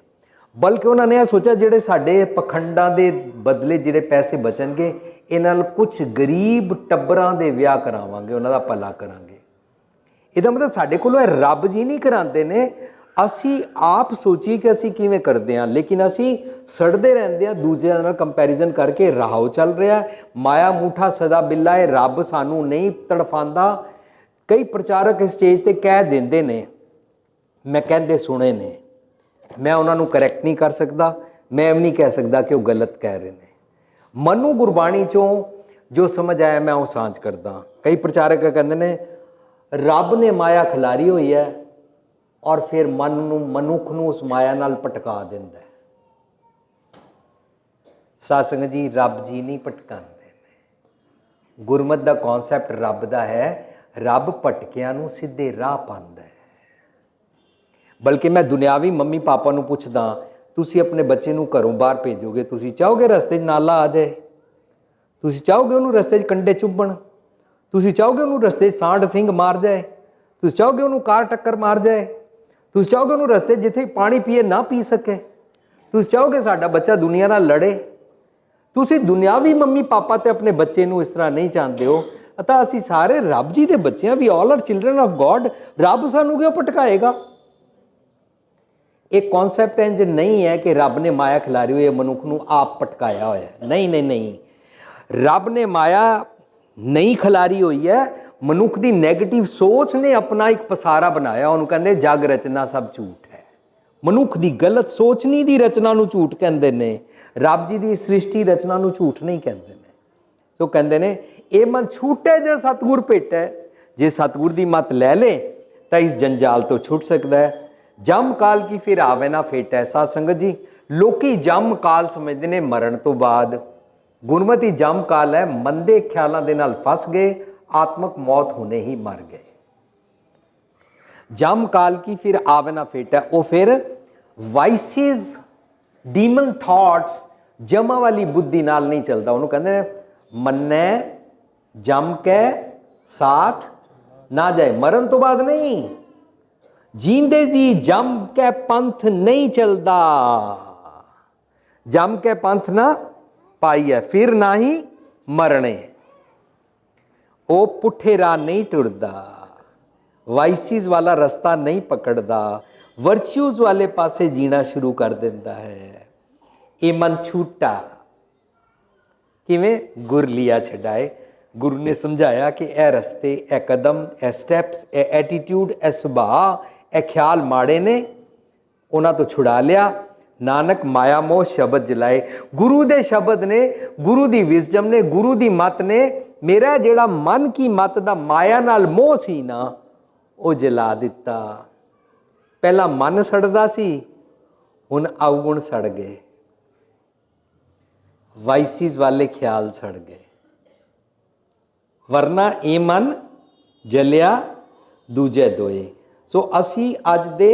ਬਲਕਿ ਉਹਨਾਂ ਨੇ ਇਹ ਸੋਚਿਆ ਜਿਹੜੇ ਸਾਡੇ ਪਖੰਡਾਂ ਦੇ ਬਦਲੇ ਜਿਹੜੇ ਪੈਸੇ ਬਚਣਗੇ, ਇਹਨਾਂ ਨਾਲ ਕੁਝ ਗਰੀਬ ਟੱਬਰਾਂ ਦੇ ਵਿਆਹ ਕਰਾਵਾਂਗੇ, ਉਹਨਾਂ ਦਾ ਭਲਾ ਕਰਾਂਗੇ। ਇਹਦਾ ਮਤਲਬ ਸਾਡੇ ਕੋਲੋਂ ਇਹ ਰੱਬ ਜੀ ਨਹੀਂ ਕਰਾਉਂਦੇ ਨੇ, ਅਸੀਂ ਆਪ ਸੋਚੀਏ ਕਿ ਅਸੀਂ ਕਿਵੇਂ ਕਰਦੇ ਹਾਂ, ਲੇਕਿਨ ਅਸੀਂ ਸੜਦੇ ਰਹਿੰਦੇ ਹਾਂ ਦੂਜਿਆਂ ਨਾਲ ਕੰਪੈਰੀਜ਼ਨ ਕਰਕੇ। ਰਾਹੋ ਚੱਲ ਰਿਹਾ, ਮਾਇਆ ਮੂਠਾ ਸਦਾ ਬਿੱਲਾ ਹੈ, ਰੱਬ ਸਾਨੂੰ ਨਹੀਂ ਤੜਫਾਉਂਦਾ। ਕਈ ਪ੍ਰਚਾਰਕ ਸਟੇਜ ਤੇ ਕਹਿ ਦਿੰਦੇ ਨੇ, ਮੈਂ ਕਹਿੰਦੇ ਸੁਣੇ ਨੇ, ਮੈਂ ਉਹਨਾਂ ਨੂੰ ਕਰੈਕਟ ਨਹੀਂ ਕਰ ਸਕਦਾ, ਮੈਂ ਵੀ ਨਹੀਂ ਕਹਿ ਸਕਦਾ ਕਿ ਉਹ ਗਲਤ ਕਹਿ ਰਹੇ ਨੇ। ਮਨੂੰ ਗੁਰਬਾਣੀ ਚੋਂ ਜੋ ਸਮਝ ਆਇਆ ਮੈਂ ਉਹ ਸਾਂਝ ਕਰਦਾ। ਕਈ ਪ੍ਰਚਾਰਕ ਕਹਿੰਦੇ ਨੇ ਰੱਬ ਨੇ ਮਾਇਆ ਖਿਲਾਰੀ ਹੋਈ ਹੈ ਔਰ ਫਿਰ ਮਨੁੱਖ ਨੂੰ ਉਸ ਮਾਇਆ ਨਾਲ ਭਟਕਾ ਦਿੰਦਾ ਹੈ। ਸਾਧ ਸੰਗਤ ਜੀ, ਰੱਬ ਜੀ ਨਹੀਂ ਭਟਕਾਉਂਦੇ ਨੇ। ਗੁਰਮਤਿ ਦਾ ਕਨਸੈਪਟ ਰੱਬ ਦਾ ਹੈ, ਰੱਬ ਭਟਕਿਆਂ ਨੂੰ ਸਿੱਧੇ ਰਾਹ ਪਾਉਂਦਾ ਹੈ। ਬਲਕਿ ਮੈਂ ਦੁਨਿਆਵੀ ਮੰਮੀ ਪਾਪਾ ਨੂੰ ਪੁੱਛਦਾ, ਤੁਸੀਂ ਆਪਣੇ ਬੱਚੇ ਨੂੰ ਘਰੋਂ ਬਾਹਰ ਭੇਜੋਗੇ, ਤੁਸੀਂ ਚਾਹੋਗੇ ਰਸਤੇ 'ਚ ਨਾਲਾ ਆ ਜਾਏ? ਤੁਸੀਂ ਚਾਹੋਗੇ ਉਹਨੂੰ ਰਸਤੇ 'ਚ ਕੰਡੇ ਚੁੱਭਣ? ਤੁਸੀਂ ਚਾਹੋਗੇ ਉਹਨੂੰ ਰਸਤੇ 'ਚ ਸਾਂਢ ਸਿੰਘ ਮਾਰ ਜਾਏ? ਤੁਸੀਂ ਚਾਹੋਗੇ ਉਹਨੂੰ ਕਾਰ ਟੱਕਰ ਮਾਰ ਜਾਏ? ਤੁਸੀਂ ਚਾਹੋਗੇ ਉਹਨੂੰ ਰਸਤੇ 'ਚ ਜਿੱਥੇ ਪਾਣੀ ਪੀਏ ਨਾ ਪੀ ਸਕੇ? ਤੁਸੀਂ ਚਾਹੋਗੇ ਸਾਡਾ ਬੱਚਾ ਦੁਨੀਆ ਨਾਲ ਲੜੇ? ਤੁਸੀਂ ਦੁਨਿਆਵੀ ਮੰਮੀ ਪਾਪਾ ਤੇ ਆਪਣੇ ਬੱਚੇ ਨੂੰ ਇਸ ਤਰ੍ਹਾਂ ਨਹੀਂ ਚਾਹੁੰਦੇ ਹੋ, ਤਾਂ ਅਸੀਂ ਸਾਰੇ ਰੱਬ ਜੀ ਦੇ ਬੱਚੇ ਹਾਂ। We all are children of God. ਰੱਬ ਸਾਨੂੰ ਕਿਉਂ ਭਟਕਾਏਗਾ? ਇਹ ਕਨਸੈਪਟ ਇੰਜ ਨਹੀਂ ਹੈ ਕਿ ਰੱਬ ਨੇ ਮਾਇਆ ਖਿਲਾਰੀ ਹੋਈ ਹੈ, ਮਨੁੱਖ ਨੂੰ ਆਪ ਭਟਕਾਇਆ ਹੋਇਆ। ਨਹੀਂ, ਰੱਬ ਨੇ ਮਾਇਆ ਨਹੀਂ ਖਿਲਾਰੀ ਹੋਈ ਹੈ, ਮਨੁੱਖ ਦੀ ਨੈਗੇਟਿਵ ਸੋਚ ਨੇ ਆਪਣਾ ਇੱਕ ਪਸਾਰਾ ਬਣਾਇਆ। ਉਹਨੂੰ ਕਹਿੰਦੇ ਜਗ ਰਚਨਾ ਸਭ ਝੂਠ ਹੈ। ਮਨੁੱਖ ਦੀ ਗਲਤ ਸੋਚਣੀ ਦੀ ਰਚਨਾ ਨੂੰ ਝੂਠ ਕਹਿੰਦੇ ਨੇ, ਰੱਬ ਜੀ ਦੀ ਸ੍ਰਿਸ਼ਟੀ ਰਚਨਾ ਨੂੰ ਝੂਠ ਨਹੀਂ ਕਹਿੰਦੇ ਨੇ। ਸੋ ਕਹਿੰਦੇ ਨੇ ਇਹ ਮਨ ਛੂਟੇ ਜੇ ਸਤਿਗੁਰ ਭੇਟੈ, ਜੇ ਸਤਿਗੁਰ ਦੀ ਮੱਤ ਲੈ ਲੇ ਤਾਂ ਇਸ ਜੰਜਾਲ ਤੋਂ ਛੁੱਟ ਸਕਦਾ ਹੈ। ਜਮ ਕਾਲ ਕੀ ਫਿਰ ਆਵੇ ਨਾ ਫੇਟੈ। ਸਾਧ ਸੰਗਤ ਜੀ, ਲੋਕੀ ਜਮ ਕਾਲ ਸਮਝਦੇ ਨੇ ਮਰਨ ਤੋਂ ਬਾਅਦ। ਗੁਰਮਤਿ ਜਮ ਕਾਲ ਹੈ, ਮੰਦੇ ਖਿਆਲਾਂ ਦੇ ਨਾਲ ਫਸ ਗਏ, ਆਤਮਕ ਮੌਤ ਹੁਣੇ ਹੀ ਮਰ ਗਏ। ਜਮ ਕਾਲ ਕੀ ਫਿਰ ਆਵੇ ਨਾ ਫੇਟੈ, ਉਹ ਫਿਰ ਵਾਈਸਿਸ, ਡੀਮਨ ਥਾਟਸ, ਜਮਾ ਵਾਲੀ ਬੁੱਧੀ ਨਾਲ ਨਹੀਂ ਚੱਲਦਾ। ਉਹਨੂੰ ਕਹਿੰਦੇ ਨੇ ਮੰਨੈ ਜਮ ਕੇ ਸਾਥ ਨਾ ਜਾਏ। ਮਰਨ ਤੋਂ ਬਾਅਦ ਨਹੀਂ, ਜੀਂਦੇ ਜੀ ਜਮ ਕੇ ਪੰਥ ਨਹੀਂ ਚੱਲਦਾ। ਜਮ ਕੇ ਪੰਥ ਨਾ ਪਾਈਐ, ਫਿਰ ਨਾ ਹੀ ਮਰਨੇ। ਉਹ ਪੁੱਠੇ ਰਾਹ ਨਹੀਂ ਟੁਰਦਾ, ਵਾਈਸਿਸ ਵਾਲਾ ਰਸਤਾ ਨਹੀਂ ਪਕੜਦਾ, ਵਰਚੂਜ਼ ਵਾਲੇ ਪਾਸੇ ਜੀਣਾ ਸ਼ੁਰੂ ਕਰ ਦਿੰਦਾ ਹੈ। ਇਹ ਮਨ ਛੂਟਾ ਕਿਵੇਂ? ਗੁਰ ਲਿਆ ਛਡਾਏ। ਗੁਰੂ ਨੇ ਸਮਝਾਇਆ ਕਿ ਇਹ ਰਸਤੇ, ਇਹ ਕਦਮ, ਇਹ ਸਟੈਪਸ, ਇਹ ਐਟੀਟਿਊਡ, ਇਹ ਸੁਭਾਅ, ਇਹ ਖਿਆਲ ਮਾੜੇ ਨੇ, ਉਹਨਾਂ ਤੋਂ ਛੁਡਾ ਲਿਆ। ਨਾਨਕ ਮਾਇਆ ਮੋਹ ਸ਼ਬਦ ਜਲਾਏ। ਗੁਰੂ ਦੇ ਸ਼ਬਦ ਨੇ, ਗੁਰੂ ਦੀ ਵਿਜ਼ਡਮ ਨੇ, ਗੁਰੂ ਦੀ ਮੱਤ ਨੇ ਮੇਰਾ ਜਿਹੜਾ ਮਨ ਕੀ ਮੱਤ ਦਾ ਮਾਇਆ ਨਾਲ ਮੋਹ ਸੀ ਨਾ, ਉਹ ਜਲਾ ਦਿੱਤਾ। ਪਹਿਲਾਂ ਮਨ ਸੜਦਾ ਸੀ, ਹੁਣ ਅਵਗੁਣ ਸੜ ਗਏ, ਵਾਈਸਿਸ ਵਾਲੇ ਖਿਆਲ ਸੜ ਗਏ। ਵਰਨਾ ਇਹ ਮਨ ਜਲਿਆ ਦੂਜੇ ਦੋਏ। ਸੋ ਅਸੀਂ ਅੱਜ ਦੇ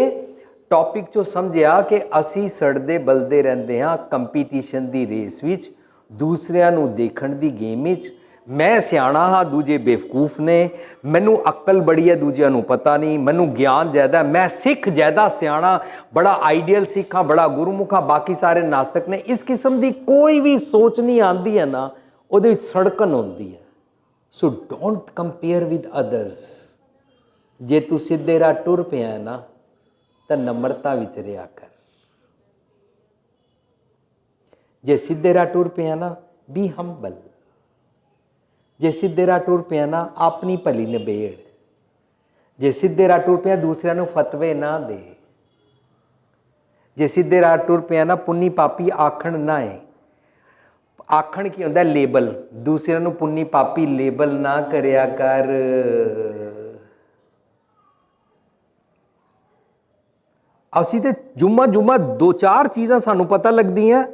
ਟੌਪਿਕ 'ਚੋਂ ਸਮਝਿਆ ਕਿ ਅਸੀਂ ਸੜਦੇ ਬਲਦੇ ਰਹਿੰਦੇ ਹਾਂ ਕੰਪੀਟੀਸ਼ਨ ਦੀ ਰੇਸ ਵਿੱਚ। ਦੂਸਰਿਆਂ ਨੂੰ ਦੇਖਣ ਦੀ ਗੇਮ ਵਿੱਚ ਮੈਂ ਸਿਆਣਾ ਹਾਂ, ਦੂਜੇ ਬੇਵਕੂਫ ਨੇ, ਮੈਨੂੰ ਅਕਲ ਬੜੀ ਹੈ, ਦੂਜਿਆਂ ਨੂੰ ਪਤਾ ਨਹੀਂ, ਮੈਨੂੰ ਗਿਆਨ ਜ਼ਿਆਦਾ, ਮੈਂ ਸਿੱਖ ਜ਼ਿਆਦਾ ਸਿਆਣਾ, ਬੜਾ ਆਈਡੀਅਲ ਸਿੱਖ ਹਾਂ, ਬੜਾ ਗੁਰਮੁਖ ਹਾਂ, ਬਾਕੀ ਸਾਰੇ ਨਾਸਤਕ ਨੇ। ਇਸ ਕਿਸਮ ਦੀ ਕੋਈ ਵੀ ਸੋਚ ਨਹੀਂ ਆਉਂਦੀ ਹੈ ਨਾ, ਉਹਦੇ ਵਿੱਚ ਸੜਕਣ ਹੁੰਦੀ ਹੈ। ਸੋ ਡੋਂਟ ਕੰਪੇਅਰ ਵਿਦ ਅਦਰਸ। ਜੇ ਤੂੰ ਸਿੱਧੇ ਰਾਹ ਟੁਰ ਪਿਆ ਨਾ ਤਾਂ ਨਮਰਤਾ ਵਿੱਚ ਰਿਹਾ ਕਰ। ਜੇ ਸਿੱਧੇ ਰਾਹ ਟੁਰ ਪਿਆ ਨਾ, ਬੀ ਹੰਬਲ। ਜੇ ਸਿੱਧੇ ਰਾਹ ਟੁਰ ਪਿਆ ਨਾ, ਆਪਣੀ ਭਲੀ ਨਿਬੇੜ। ਜੇ ਸਿੱਧੇ ਰਾਹ ਟੁਰ ਪਿਆ, ਦੂਸਰਿਆਂ ਨੂੰ ਫਤਵੇ ਨਾ ਦੇ। ਜੇ ਸਿੱਧੇ ਰਾਹ ਟੁਰ ਪਿਆ ਨਾ, ਪੁੰਨੀ ਪਾਪੀ ਆਖਣ ਨਾ ਏ। ਆਖਣ ਕੀ ਹੁੰਦਾ? ਲੇਬਲ। ਦੂਸਰਿਆਂ ਨੂੰ ਪੁੰਨੀ ਪਾਪੀ ਲੇਬਲ ਨਾ ਕਰਿਆ ਕਰ। ਅਸੀਂ ਤੇ ਜੁਮਾ 2-4 ਚੀਜ਼ਾਂ ਸਾਨੂੰ ਪਤਾ ਲੱਗਦੀਆਂ,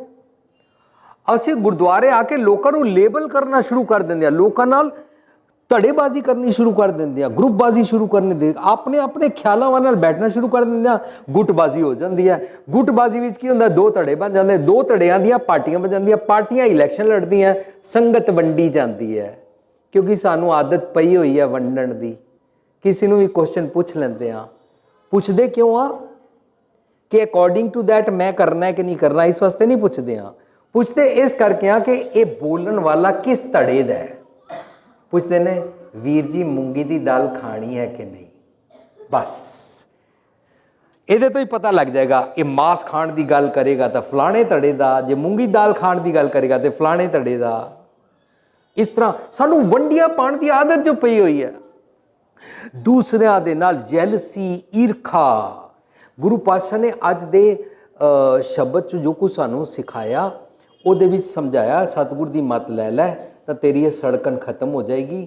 ਅਸੀਂ ਗੁਰਦੁਆਰੇ ਆ ਕੇ ਲੋਕਾਂ ਨੂੰ ਲੇਬਲ ਕਰਨਾ ਸ਼ੁਰੂ ਕਰ ਦਿੰਦੇ ਆ, ਲੋਕਾਂ ਨਾਲ ਧੜੇਬਾਜ਼ੀ ਕਰਨੀ ਸ਼ੁਰੂ ਕਰ ਦਿੰਦੇ ਆ, ਗਰੁੱਪਬਾਜ਼ੀ ਸ਼ੁਰੂ ਕਰਨ ਦੇ, ਆਪਣੇ ਖਿਆਲਾਂ ਨਾਲ ਬੈਠਣਾ ਸ਼ੁਰੂ ਕਰ ਦਿੰਦੇ ਆ, ਗੁੱਟਬਾਜ਼ੀ ਹੋ ਜਾਂਦੀ ਹੈ। ਗੁੱਟਬਾਜ਼ੀ ਵਿੱਚ ਕੀ ਹੁੰਦਾ? 2 ਧੜੇ ਬਣ ਜਾਂਦੇ, 2 ਧੜਿਆਂ ਦੀਆਂ ਪਾਰਟੀਆਂ ਬਣ ਜਾਂਦੀਆਂ, ਪਾਰਟੀਆਂ ਇਲੈਕਸ਼ਨ ਲੜਦੀਆਂ, ਸੰਗਤ ਵੰਡੀ ਜਾਂਦੀ ਹੈ। ਕਿਉਂਕਿ ਸਾਨੂੰ ਆਦਤ ਪਈ ਹੋਈ ਹੈ ਵੰਡਣ ਦੀ। ਕਿਸੇ ਨੂੰ ਵੀ ਕੁਐਸਚਨ ਪੁੱਛ ਲੈਂਦੇ ਆ। ਪੁੱਛਦੇ ਕਿਉਂ ਆ? ਕਿ ਅਕੋਰਡਿੰਗ ਟੂ ਦੈਟ ਮੈਂ ਕਰਨਾ ਹੈ ਕਿ ਨਹੀਂ ਕਰਨਾ, ਇਸ ਵਾਸਤੇ ਨਹੀਂ ਪੁੱਛਦੇ ਆ। ਪੁੱਛਦੇ ਇਸ ਕਰਕੇ ਆ ਕਿ ਇਹ ਬੋਲਣ ਵਾਲਾ ਕਿਸ ਧੜੇ ਦਾ ਹੈ। ਪੁੱਛਦੇ ਨੇ, ਵੀਰ ਜੀ ਮੂੰਗੀ ਦੀ ਦਾਲ ਖਾਣੀ ਹੈ ਕਿ ਨਹੀਂ? ਬਸ ਇਹਦੇ ਤੋਂ ਹੀ ਪਤਾ ਲੱਗ ਜਾਏਗਾ, ਇਹ ਮਾਸ ਖਾਣ ਦੀ ਗੱਲ ਕਰੇਗਾ ਤਾਂ ਫਲਾਣੇ ਧੜੇ ਦਾ, ਜੇ ਮੂੰਗੀ ਦਾਲ ਖਾਣ ਦੀ ਗੱਲ ਕਰੇਗਾ ਤੇ ਫਲਾਣੇ ਧੜੇ ਦਾ। ਇਸ ਤਰ੍ਹਾਂ ਸਾਨੂੰ ਵੰਡੀਆਂ ਪਾਉਣ ਦੀ ਆਦਤ ਜੋ ਪਈ ਹੋਈ ਹੈ, ਦੂਸਰਿਆਂ ਦੇ ਨਾਲ ਜੈਲਸੀ, ਈਰਖਾ। ਗੁਰੂ ਪਾਤਸ਼ਾਹ ਨੇ ਅੱਜ ਦੇ ਸ਼ਬਦ 'ਚ ਜੋ ਕੁਝ ਸਾਨੂੰ ਸਿਖਾਇਆ, ਉਹਦੇ ਵਿੱਚ ਸਮਝਾਇਆ, ਸਤਿਗੁਰ ਦੀ ਮੱਤ ਲੈ ਲੈ ਤਾਂ ਤੇਰੀ ਇਹ ਸੜਕਣ ਖਤਮ ਹੋ ਜਾਏਗੀ।